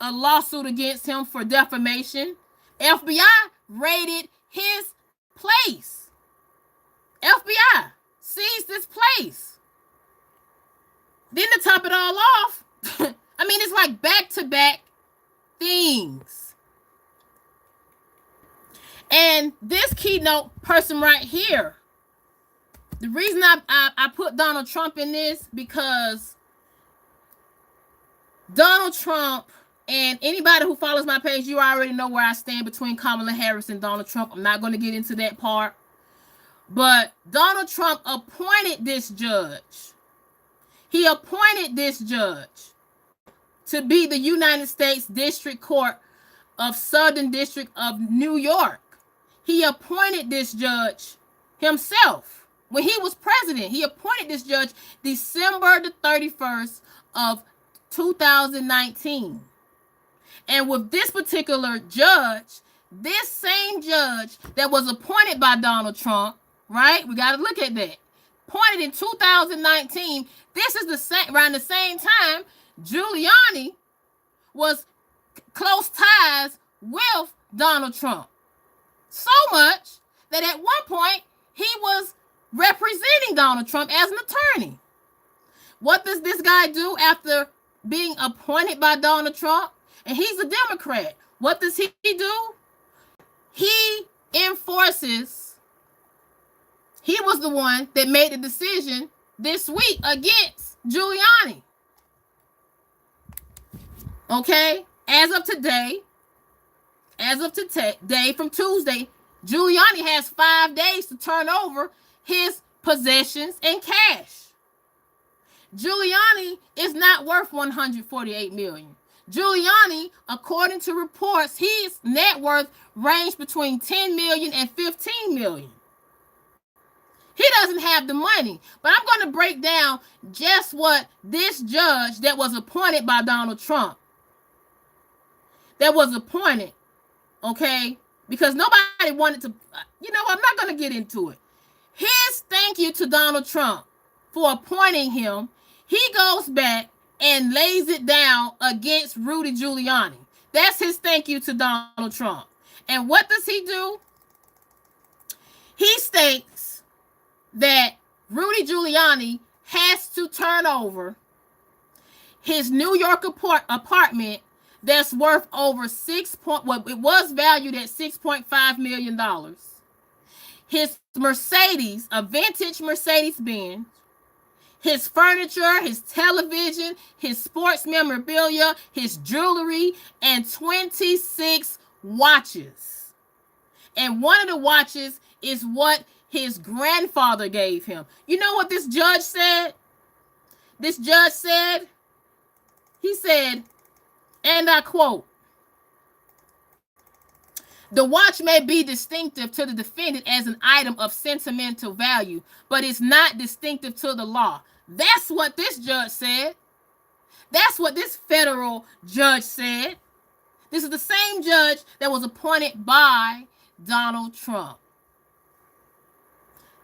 a lawsuit against him for defamation, FBI raided his place. FBI seized this place. Then to top it all off, I mean, it's like back-to-back things. And this keynote person right here, the reason I put Donald Trump in this, because Donald Trump, and anybody who follows my page, you already know where I stand between Kamala Harris and Donald Trump. I'm not going to get into that part. But Donald Trump appointed this judge. He appointed this judge to be the United States District Court of Southern District of New York. He appointed this judge himself. When he was president, he appointed this judge December the 31st of 2019. And with this particular judge, this same judge that was appointed by Donald Trump, right? We got to look at that. Appointed in 2019. This is the same, around the same time Giuliani was close ties with Donald Trump. So much that at one point he was representing Donald Trump as an attorney. What does this guy do after being appointed by Donald Trump? And he's a Democrat. What does he do? He enforces. He was the one that made the decision this week against Giuliani. Okay? As of today, from Tuesday, Giuliani has 5 days to turn over his possessions and cash. Giuliani is not worth $148 million. Giuliani, according to reports, his net worth ranged between $10 million and $15 million. He doesn't have the money. But I'm going to break down just what this judge that was appointed by Donald Trump, okay? Because nobody wanted to, I'm not going to get into it. His thank you to Donald Trump for appointing him, he goes back and lays it down against Rudy Giuliani. That's his thank you to Donald Trump. And what does he do? He states that Rudy Giuliani has to turn over his New York apartment that's worth over it was valued at $6.5 million. His Mercedes, a vintage Mercedes-Benz, his furniture, his television, his sports memorabilia, his jewelry, and 26 watches. And one of the watches is what his grandfather gave him. You know what this judge said? This judge said, he said, and I quote, "The watch may be distinctive to the defendant as an item of sentimental value, but it's not distinctive to the law." That's what this judge said. That's what this federal judge said. This is the same judge that was appointed by Donald Trump.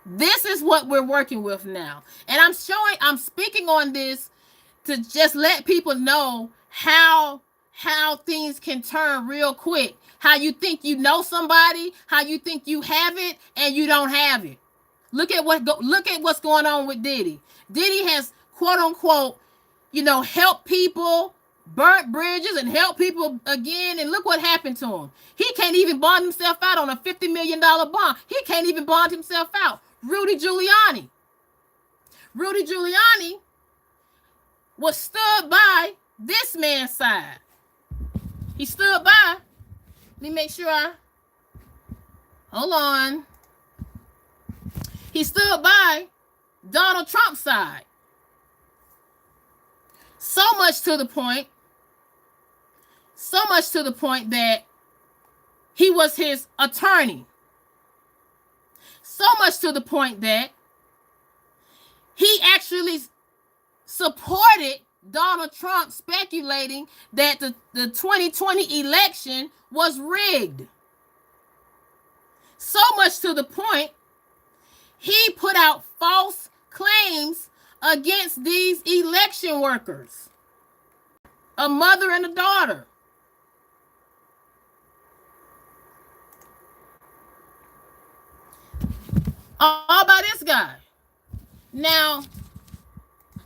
This is what we're working with now. And I'm speaking on this to just let people know how things can turn real quick. How you think you know somebody, how you think you have it, and you don't have it. Look at what's going on with Diddy. Diddy has, quote unquote, helped people, burnt bridges, and helped people again. And look what happened to him. He can't even bond himself out on a $50 million bond. He can't even bond himself out. Rudy Giuliani was stood by this man's side. He stood by. Let me make sure hold on. He stood by Donald Trump's side. So much to the point that he was his attorney. So much to the point that he actually supported Donald Trump speculating that the 2020 election was rigged. So much to the point, he put out false claims against these election workers, a mother and a daughter. All by this guy. Now,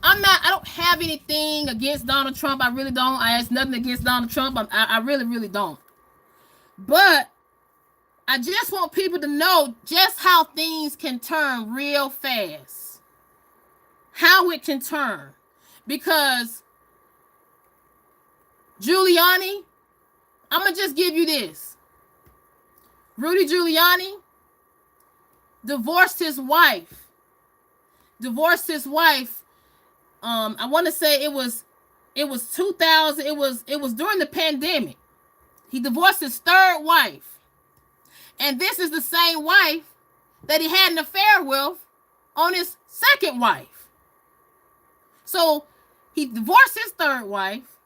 I don't have anything against Donald Trump. I really don't. I have nothing against Donald Trump. I really, really don't. But I just want people to know just how things can turn real fast. How it can turn. Because Giuliani, I'm going to just give you this. Rudy Giuliani divorced his wife. I want to say it was 2000. It was during the pandemic. He divorced his third wife. And this is the same wife that he had an affair with on his second wife. So he divorced his third wife.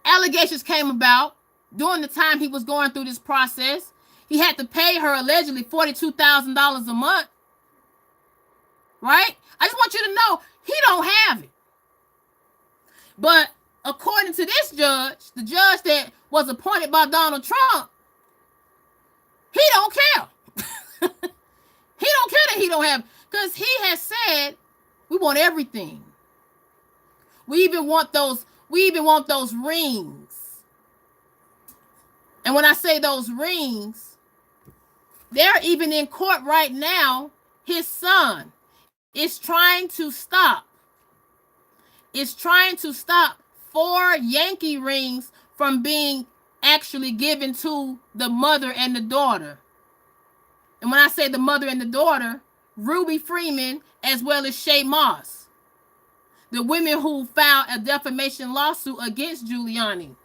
Allegations came about during the time he was going through this process. He had to pay her allegedly $42,000 a month. Right? I just want you to know he don't have it. But according to this judge, the judge that was appointed by Donald Trump, he don't care. He don't care that he don't have, because he has said we want everything. We even want those rings. And when I say those rings, they're even in court right now. His son is trying to stop 4 Yankee rings from being actually given to the mother and the daughter. And when I say the mother and the daughter, Ruby Freeman as well as Shay Moss, the women who filed a defamation lawsuit against Giuliani.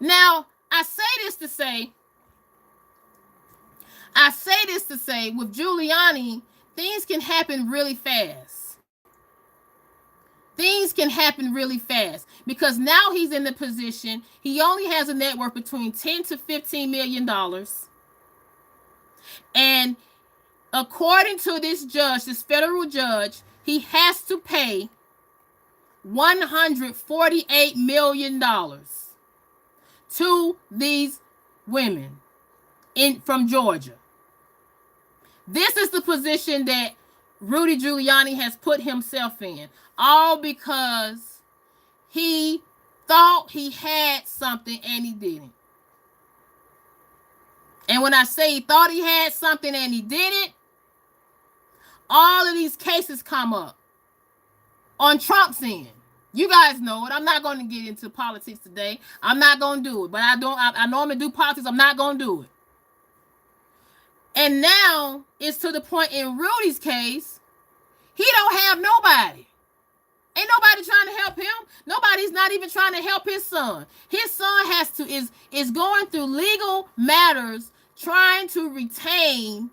Now, I say this to say, with Giuliani, things can happen really fast. Things can happen really fast because now he's in the position, he only has a net worth between $10 to $15 million. And according to this judge, this federal judge, he has to pay $148 million to these women from Georgia. This is the position that Rudy Giuliani has put himself in, all because he thought he had something and he didn't. And when I say he thought he had something and he didn't, all of these cases come up on Trump's end. You guys know it. I'm not going to get into politics today. I'm not going to do it. But I normally do politics. I'm not going to do it. And now it's to the point in Rudy's case, he don't have nobody. Ain't nobody trying to help him. Nobody's not even trying to help his son. His son is going through legal matters trying to retain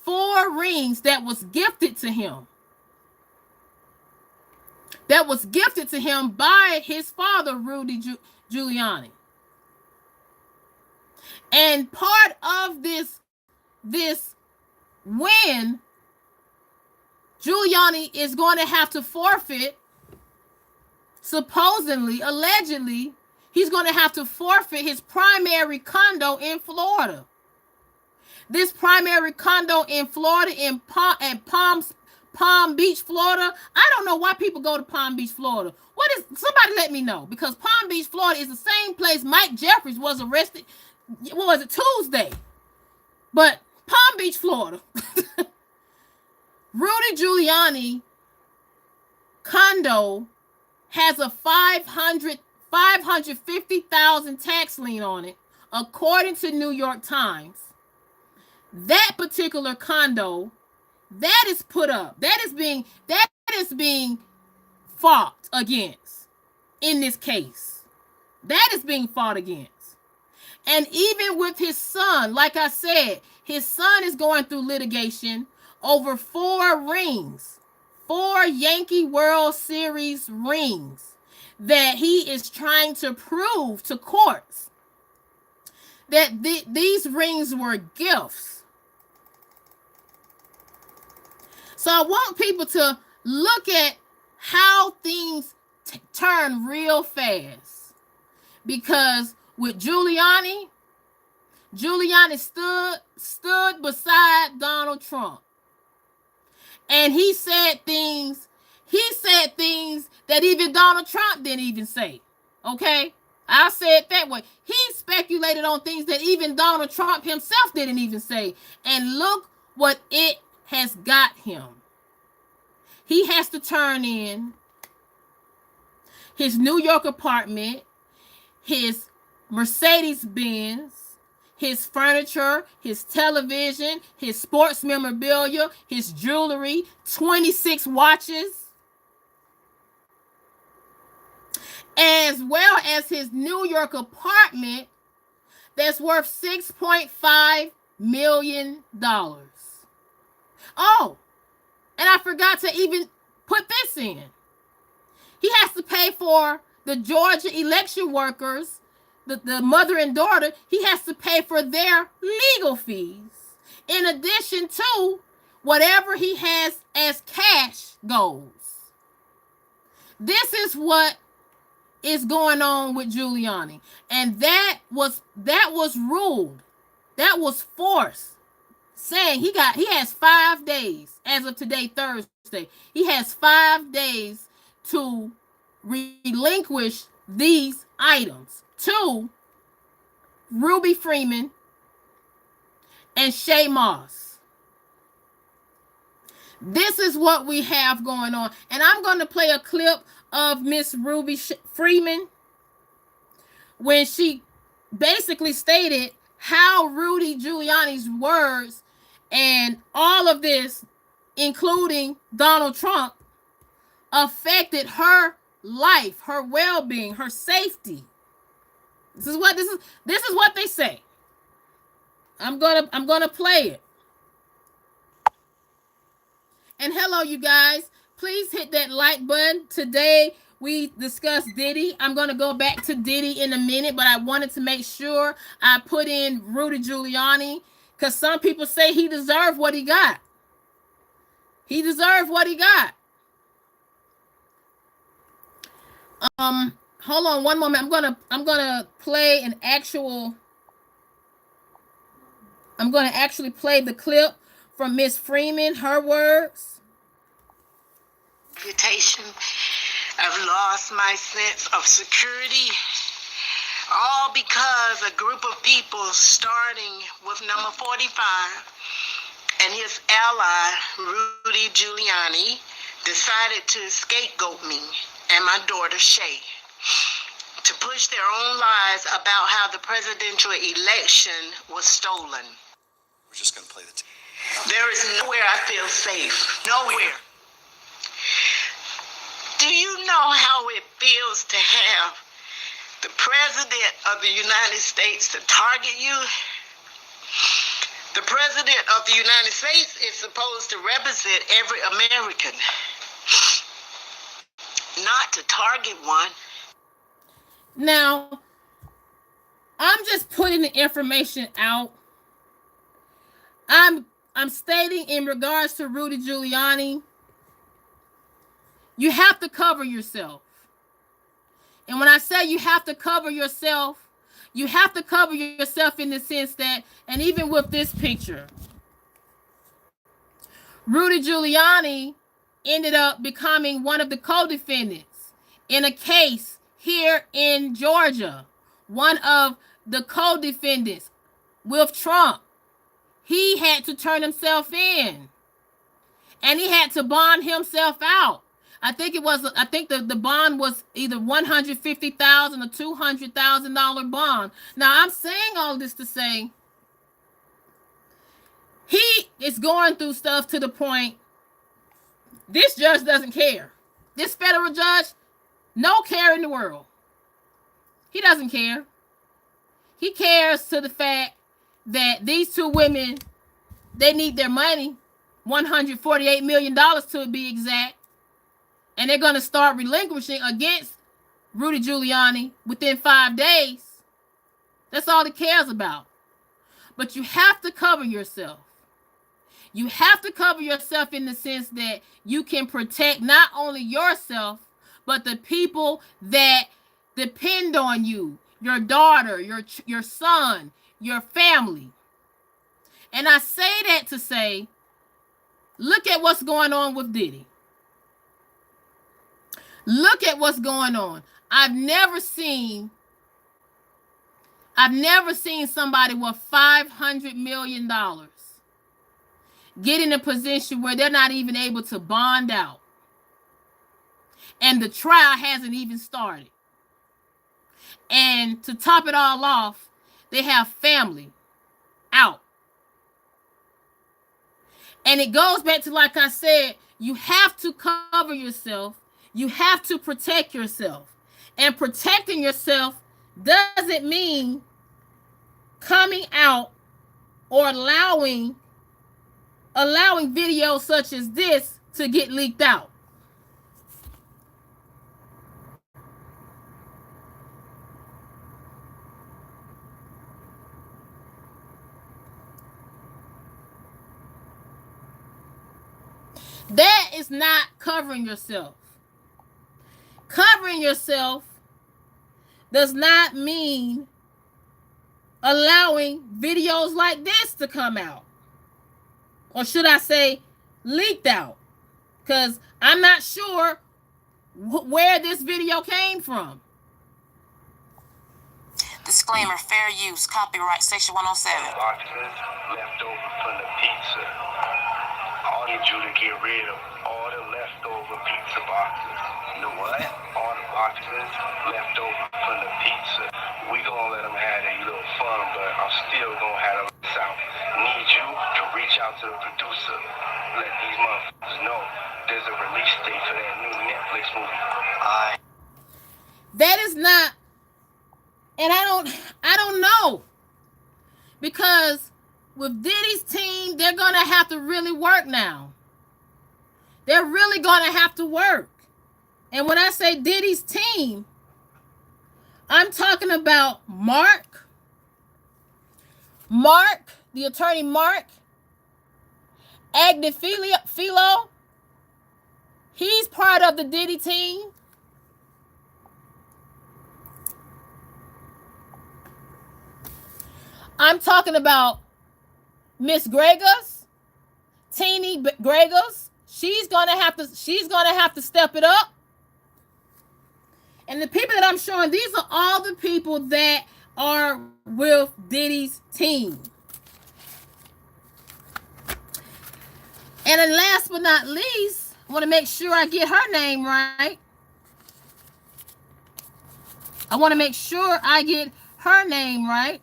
4 rings that was gifted to him. That was gifted to him by his father, Rudy Giuliani. And part of this win, Giuliani is going to have to forfeit, supposedly, allegedly, he's going to have to forfeit his primary condo in Florida. This primary condo in Florida, in Palm Beach, Florida. I don't know why people go to Palm Beach, Florida. Somebody let me know, because Palm Beach, Florida is the same place Mike Jeffries was arrested. What was it, Tuesday? But Palm Beach, Florida. Rudy Giuliani condo has a 550,000 tax lien on it, according to New York Times. That particular condo, that is put up, that is being fought against in this case. That is being fought against. And even with his son, like I said, his son is going through litigation over 4 rings, 4 Yankee World Series rings that he is trying to prove to courts that these rings were gifts. So I want people to look at how things turn real fast. Because with Giuliani stood beside Donald Trump. And he said things that even Donald Trump didn't even say. Okay? I'll say it that way. He speculated on things that even Donald Trump himself didn't even say. And look what it has got him. He has to turn in his New York apartment, his Mercedes Benz, his furniture, his television, his sports memorabilia, his jewelry, 26 watches, as well as his New York apartment that's worth $6.5 million. Oh, and I forgot to even put this in. He has to pay for the Georgia election workers, the mother and daughter. He has to pay for their legal fees, in addition to whatever he has as cash goes. This is what is going on with Giuliani. And that was ruled. That was forced. Saying he has 5 days, as of today, Thursday. He has 5 days to relinquish these items to Ruby Freeman and Shay Moss. This is what we have going on. And I'm going to play a clip of Miss Ruby Freeman when she basically stated how Rudy Giuliani's words and all of this, including Donald Trump, affected her life, her well-being, her safety. This is what they say. I'm gonna play it. And hello, you guys. Please hit that like button. Today we discussed Diddy. I'm gonna go back to Diddy in a minute, but I wanted to make sure I put in Rudy Giuliani, because some people say he deserved what he got. He deserved what he got. Hold on one moment. I'm gonna play an actual. I'm gonna actually play the clip from Miss Freeman, her words. Reputation. I've lost my sense of security, all because a group of people, starting with number 45 and his ally Rudy Giuliani, decided to scapegoat me and my daughter Shay to push their own lies about how the presidential election was stolen. We're just going to play the tape. There is nowhere I feel safe. Nowhere. Do you know how it feels to have the president of the United States to target you? The president of the United States is supposed to represent every American, not to target one. Now, I'm just putting the information out. I'm stating in regards to Rudy Giuliani, you have to cover yourself. And when I say you have to cover yourself in the sense that, and even with this picture, Rudy Giuliani ended up becoming one of the co-defendants in a case here in Georgia. One of the co-defendants with Trump. He had to turn himself in. And he had to bond himself out. I think the bond was either $150,000 or $200,000 bond. Now I'm saying all this to say he is going through stuff to the point this judge doesn't care. This federal judge, no care in the world. He doesn't care. He cares to the fact that these two women, they need their money, $148 million to be exact, and they're going to start relinquishing against Rudy Giuliani within 5 days. That's all he cares about. But you have to cover yourself. You have to cover yourself in the sense that you can protect not only yourself, but the people that depend on you, your daughter, your son, your family. And I say that to say, look at what's going on with Diddy. Look at what's going on. I've never seen somebody with $500 million get in a position where they're not even able to bond out. And the trial hasn't even started. And to top it all off, they have family out. And it goes back to, like I said, you have to cover yourself. You have to protect yourself. And protecting yourself doesn't mean coming out or allowing videos such as this to get leaked out. That is not covering yourself. Covering yourself does not mean allowing videos like this to come out. Or should I say leaked out? Because I'm not sure where this video came from. Disclaimer, fair use, copyright, section 107. Boxes left over from the pizza. I need you to get rid of all the leftover pizza boxes. You know what? All the boxes left over from the pizza. We gonna let them have their little fun, but I'm still gonna have them out. Need you to reach out to the producer. Let these motherfuckers know there's a release date for that new Netflix movie. That is not, and I don't know, because with Diddy's team, they're gonna have to really work now. They're really gonna have to work. And when I say Diddy's team, I'm talking about Mark, the attorney Mark Agnifilo. He's part of the Diddy team. I'm talking about Miss Gregos, Teeny Gregos. She's gonna have to step it up. And the people that I'm showing, these are all the people that are with Diddy's team. And then last but not least, I want to make sure I get her name right. I want to make sure I get her name right.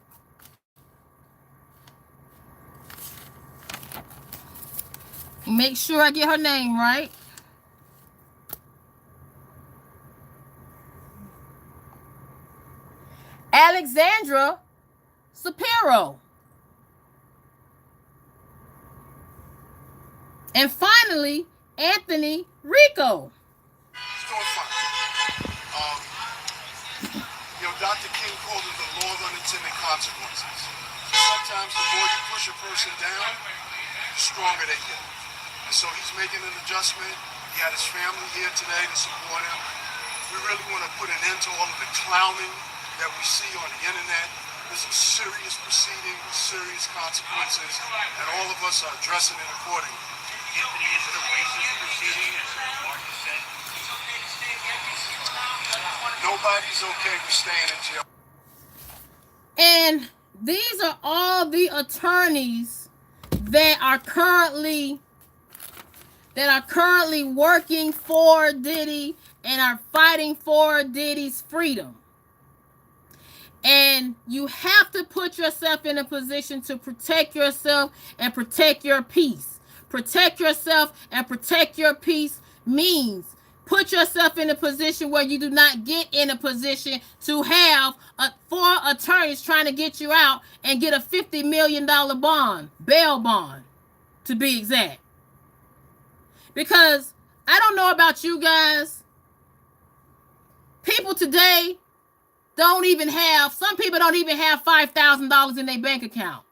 Make sure I get her name right. Alexandra Shapiro. And finally, Anthony Rico. It's doing fine. Dr. King called it the law of unintended consequences. Sometimes the more you push a person down, the stronger they get. And so he's making an adjustment. He had his family here today to support him. We really want to put an end to all of the clowning that we see on the internet. This is a serious proceeding with serious consequences, and all of us are addressing it accordingly. Anthony, is it a racist proceeding, as Martin said? Nobody's okay with staying in jail. And these are all the attorneys that are currently that are currently working for Diddy and are fighting for Diddy's freedom. And you have to put yourself in a position to protect yourself and protect your peace. Protect yourself and protect your peace means put yourself in a position where you do not get in a position to have 4 attorneys trying to get you out and get a $50 million bond, bail bond, to be exact. Because I don't know about you guys. People today some people don't even have $5,000 in their bank account.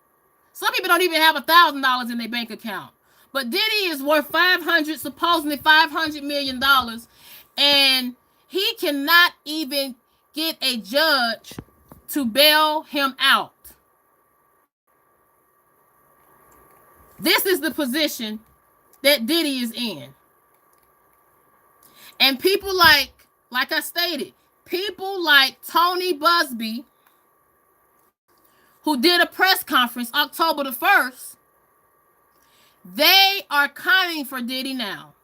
Some people don't even have $1,000 in their bank account. But Diddy is worth supposedly $500 million, and he cannot even get a judge to bail him out. This is the position that Diddy is in. And people like I stated, people like Tony Buzby, who did a press conference October the 1st, they are coming for Diddy now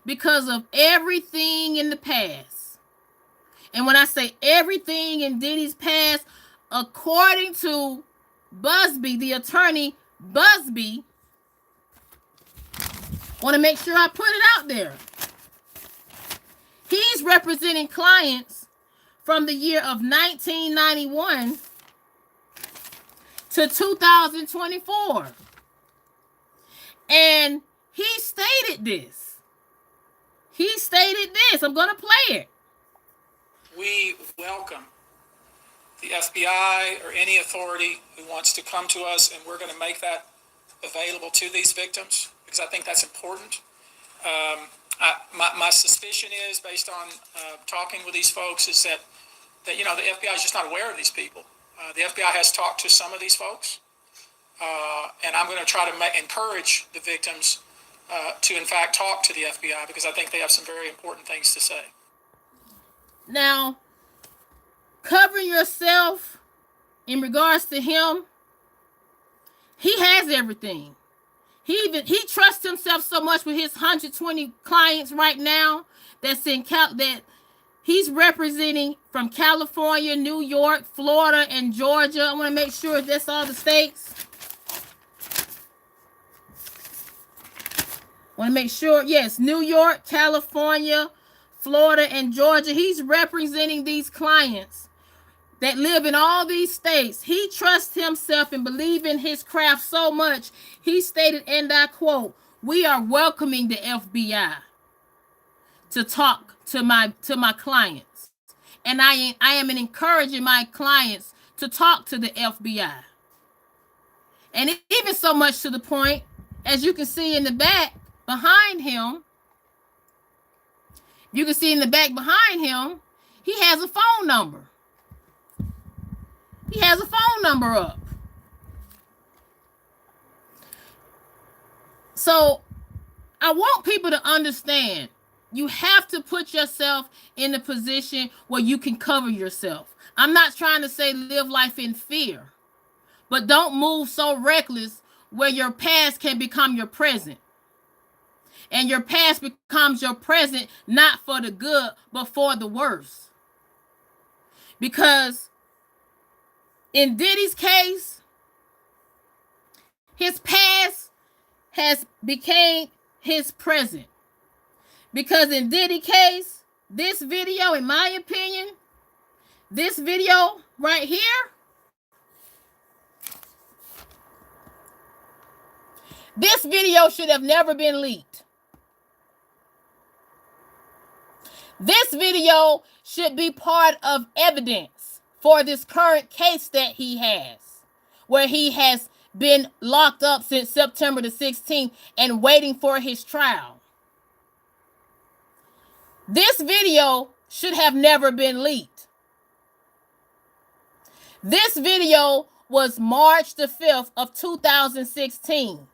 because of everything in the past. And when I say everything in Diddy's past, according to Buzby, the attorney Buzby, want to make sure I put it out there. He's representing clients from the year of 1991 to 2024. And he stated this. I'm going to play it. We welcome the FBI or any authority who wants to come to us, and we're going to make that available to these victims because I think that's important. My suspicion is, based on talking with these folks, is that the FBI is just not aware of these people. The FBI has talked to some of these folks, and I'm going to try to encourage the victims to, in fact, talk to the FBI because I think they have some very important things to say. Now, covering yourself in regards to him, he has everything. He trusts himself so much with his 120 clients right now that he's representing from California, New York, Florida, and Georgia. I want to make sure that's all the states. Want to make sure, yes, New York, California, Florida, and Georgia. He's representing these clients that live in all these states. He trusts himself and believes in his craft so much. He stated, and I quote, "We are welcoming the FBI to talk to my clients, and I am encouraging my clients to talk to the FBI." And even so much to the point, as you can see in the back behind him, he has a phone number. He has a phone number up. So I want people to understand, you have to put yourself in a position where you can cover yourself. I'm not trying to say live life in fear, but don't move so reckless where your past can become your present. And your past becomes your present, not for the good, but for the worse. Because in Diddy's case, his past has became his present. Because in Diddy's case, this video, in my opinion, this video right here, this video should have never been leaked. This video should be part of evidence for this current case that he has, where he has been locked up since September the 16th and waiting for his trial. This video should have never been leaked. This video was March the 5th of 2016.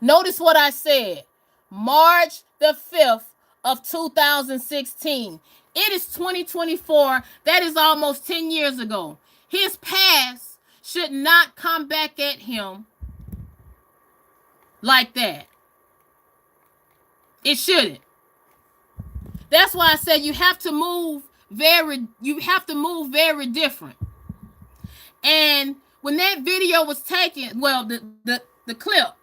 Notice what I said. March the 5th of 2016. It is 2024. That is almost 10 years ago. His past should not come back at him like that. It shouldn't. That's why I said you have to move very different. And when that video was taken, well, the clip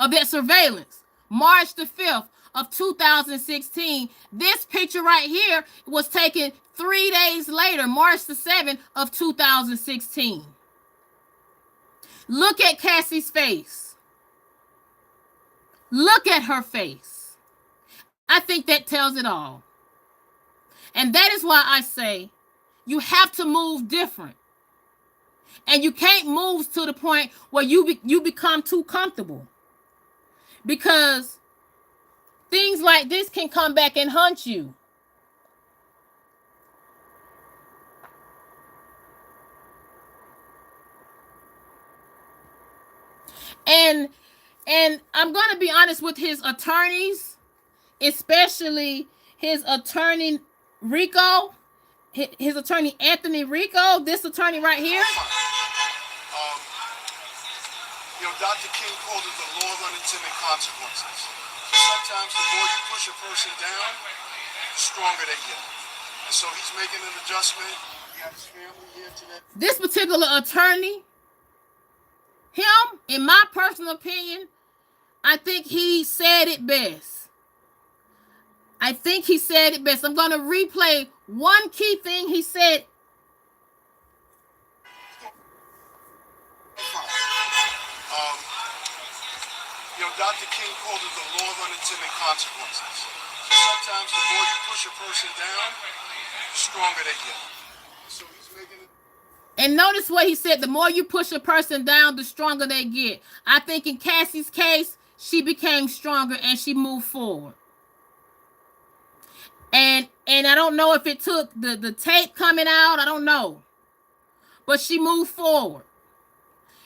of that surveillance, March the 5th of 2016, this picture right here was taken 3 days later, March the 7th of 2016. Look at Cassie's face. Look at her face. I think that tells it all. And that is why I say you have to move different. And you can't move to the point where you become too comfortable. Because things like this can come back and haunt you. And I'm going to be honest with his attorneys, especially his attorney Rico, his attorney Anthony Rico, this attorney right here. Dr. King called it the law of unintended consequences. Sometimes the more you push a person down, the stronger they get. And so he's making an adjustment. He has his family here today. This particular attorney, him, in my personal opinion, I think he said it best. I'm going to replay one key thing he said. Dr. King called it the law of unintended consequences. Sometimes the more you push a person down, the stronger they get. So he's making it. And notice what he said, the more you push a person down, the stronger they get. I think in Cassie's case, she became stronger and she moved forward. And I don't know if it took the tape coming out, I don't know. But she moved forward.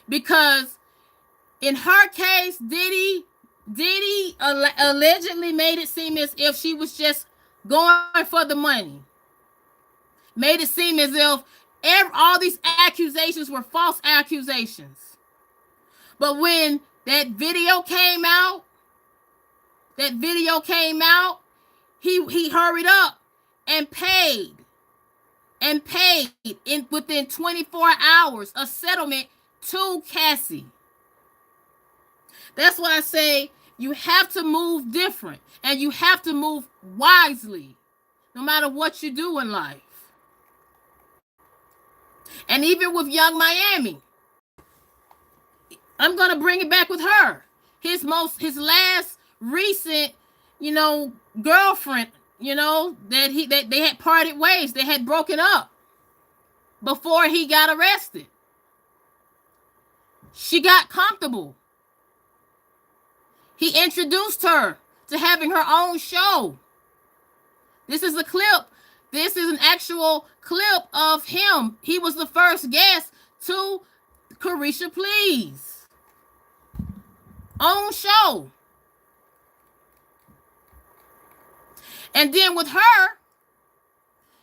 Because in her case, Diddy allegedly made it seem as if she was just going for the money. Made it seem as if all these accusations were false accusations. But when that video came out, he hurried up and paid within 24 hours a settlement to Cassie. That's why I say you have to move different and you have to move wisely no matter what you do in life. And even with Young Miami, I'm going to bring it back with her. His last recent, girlfriend, that they had parted ways. They had broken up before he got arrested. She got comfortable. He introduced her to having her own show. This is a clip. This is an actual clip of him. He was the first guest to Carisha Please. Own show. And then with her,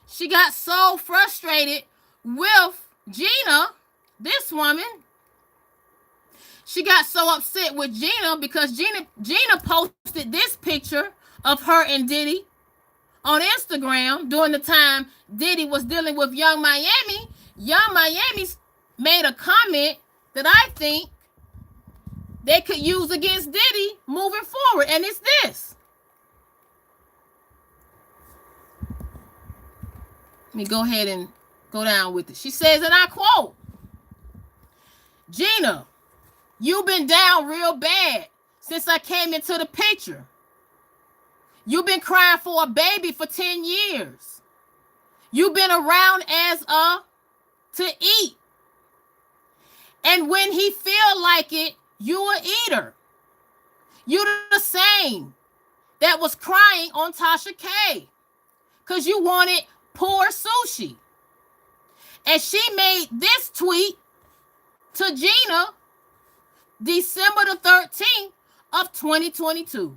she got so frustrated with Gina, this woman. She got so upset with Gina because Gina posted this picture of her and Diddy on Instagram during the time Diddy was dealing with Young Miami. Young Miami made a comment that I think they could use against Diddy moving forward, and it's this. Let me go ahead and go down with it. She says, and I quote, Gina, you've been down real bad since I came into the picture. You've been crying for a baby for 10 years. You've been around as to eat. And when he feel like it, you a eater. You the same that was crying on Tasha K. Because you wanted poor sushi. And she made this tweet to Gina December the 13th of 2022.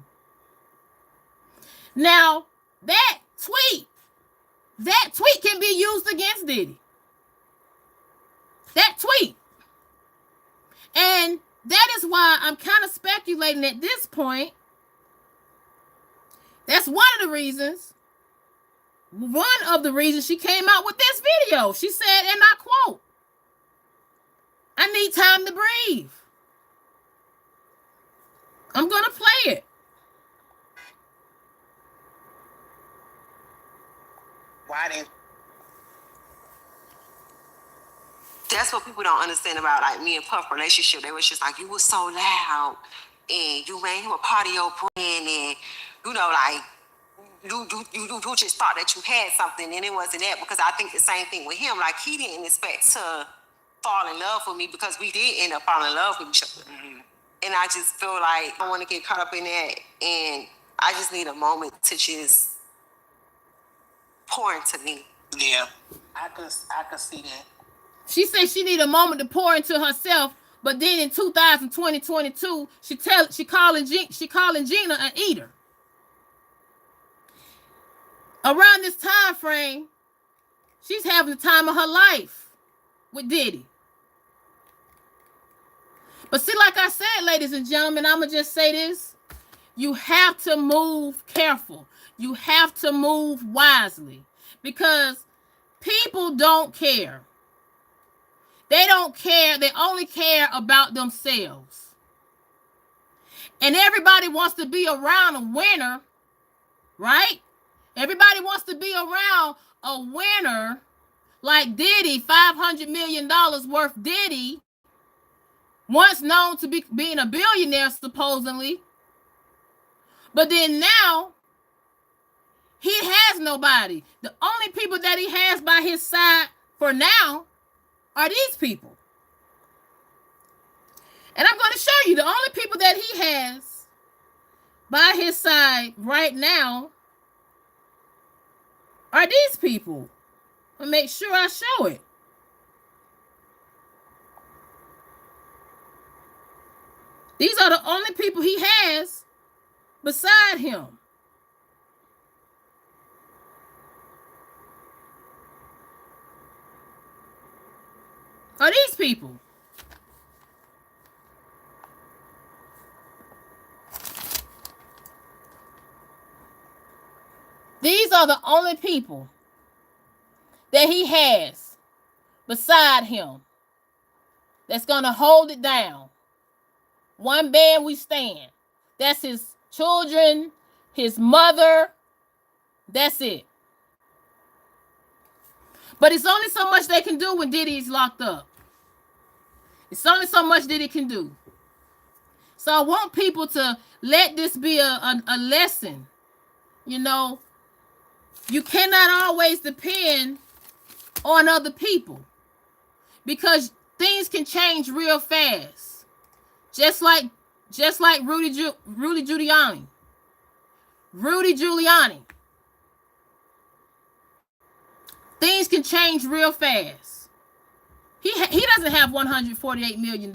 Now, that tweet can be used against Diddy. That tweet. And that is why I'm kind of speculating at this point That's one of the reasons. One of the reasons she came out with this video. She said, and I quote, "I need time to breathe." I'm going to play it. Why didn't? That's what people don't understand about like me and Puff relationship. They was just like, you was so loud, and you made him a part of your brand, and you know, like you just thought that you had something, and it wasn't that. Because I think the same thing with him. Like, he didn't expect to fall in love with me, because we did end up falling in love with each other. And I just feel like I want to get caught up in that, and I just need a moment to just pour into me. Yeah, I could see that. She said she need a moment to pour into herself, but then in 2022, she calling Gina an eater. Around this time frame, she's having the time of her life with Diddy. But see, like I said, ladies and gentlemen, I'm gonna just say this: you have to move careful. You have to move wisely, because people don't care. They don't care. They only care about themselves. And everybody wants to be around a winner, right? Everybody wants to be around a winner like Diddy, $500 million worth Diddy, once known to be being a billionaire, supposedly. But then now, he has nobody. The only people that he has by his side for now are these people. And I'm going to show you the only people that he has by his side right now are these people. I'll make sure I show it. These are the only people he has beside him. Are these people. These are the only people that he has beside him that's going to hold it down. One bed we stand. That's his children, his mother. That's it. But it's only so much they can do when Diddy's locked up. It's only so much Diddy can do. So I want people to let this be a lesson. You know, you cannot always depend on other people, because things can change real fast. Just like Rudy Giuliani. Rudy Giuliani. Things can change real fast. He doesn't have $148 million.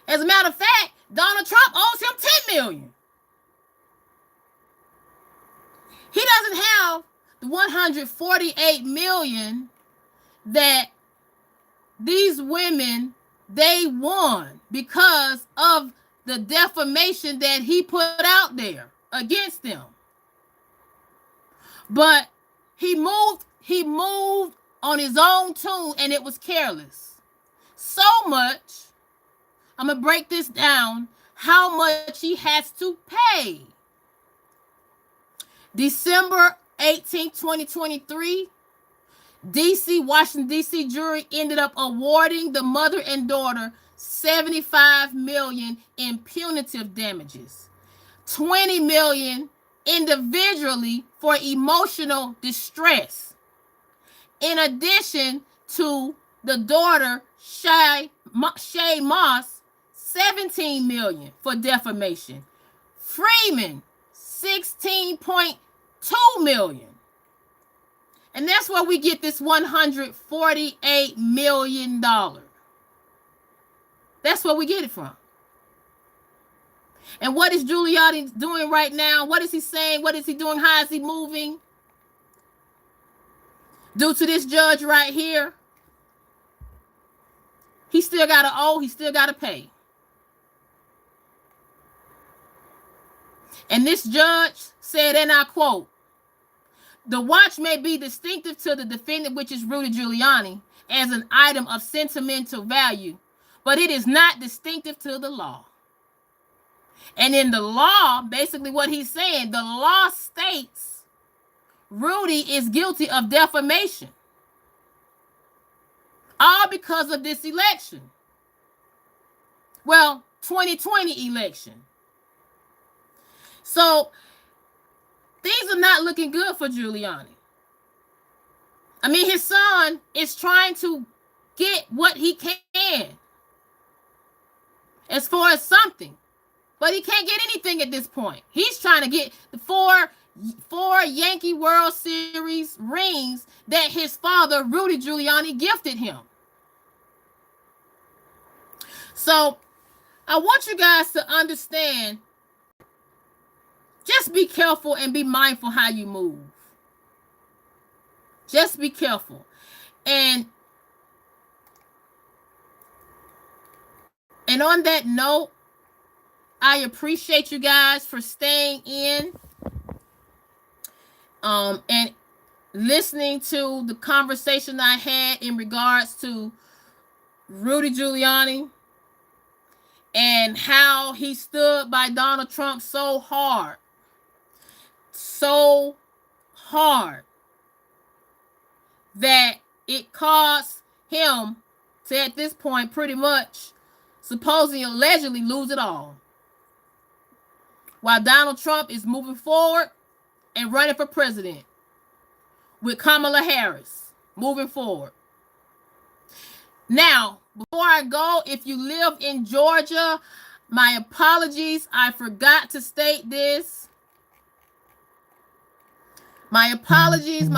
As a matter of fact, Donald Trump owes him $10 million. He doesn't have the $148 million that these women, they won because of the defamation that he put out there against them. But he moved on his own tune, and it was careless. So much, I'm going to break this down, how much he has to pay. December 18, 2023, Washington, D.C. jury ended up awarding the mother and daughter $75 million in punitive damages, $20 million individually for emotional distress. In addition to the daughter, Shay Moss, $17 million for defamation. Freeman, $16.2 million. And that's where we get this $148 million. That's where we get it from. And what is Giuliani doing right now? What is he saying? What is he doing? How is he moving? Due to this judge right here, he still got to owe, he still got to pay. And this judge said, and I quote, "The watch may be distinctive to the defendant, which is Rudy Giuliani, as an item of sentimental value, but it is not distinctive to the law." And in the law, basically what he's saying, the law states Rudy is guilty of defamation. All because of this election. Well, 2020 election. So things are not looking good for Giuliani. I mean, his son is trying to get what he can as far as something, but he can't get anything at this point. He's trying to get the four Yankee World Series rings that his father, Rudy Giuliani, gifted him. So I want you guys to understand, just be careful and be mindful how you move. Just be careful. And on that note, I appreciate you guys for staying in and listening to the conversation I had in regards to Rudy Giuliani and how he stood by Donald Trump so hard that it caused him to, at this point, pretty much supposedly allegedly lose it all, while Donald Trump is moving forward and running for president with Kamala Harris moving forward. Now, before I go, if you live in Georgia, my apologies. I forgot to state this. My apologies.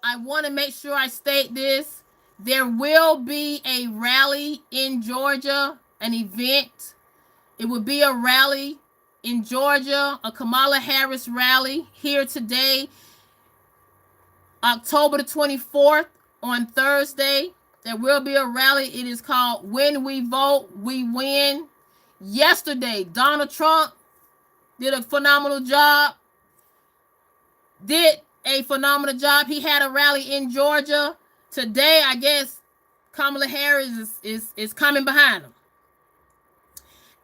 I want to make sure I state this. There will be a rally in Georgia, an event. It will be a rally in Georgia, a Kamala Harris rally here today, October the 24th on Thursday. There will be a rally. It is called When We Vote, We Win. Yesterday, Donald Trump did a phenomenal job. He had a rally in Georgia. Today, I guess Kamala Harris is coming behind him.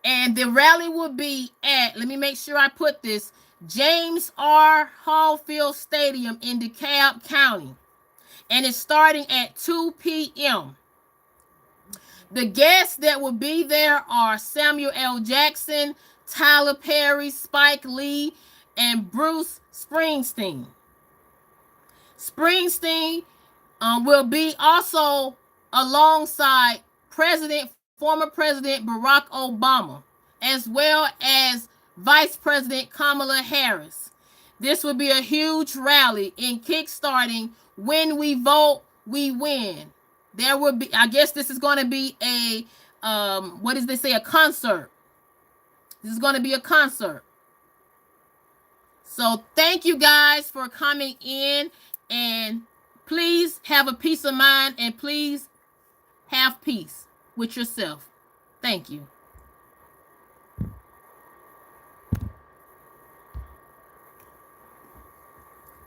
And the rally will be at, let me make sure I put this, James R. Hallfield Stadium in DeKalb County. And it's starting at 2 p.m. The guests that will be there are Samuel L. Jackson, Tyler Perry, Spike Lee, and Bruce Springsteen. Springsteen will be also alongside former President Barack Obama, as well as Vice President Kamala Harris. This will be a huge rally in kickstarting When We Vote, We Win. There will be, I guess this is going to be a, a concert. This is going to be a concert. So thank you guys for coming in, and please have a peace of mind, and please have peace with yourself. Thank you.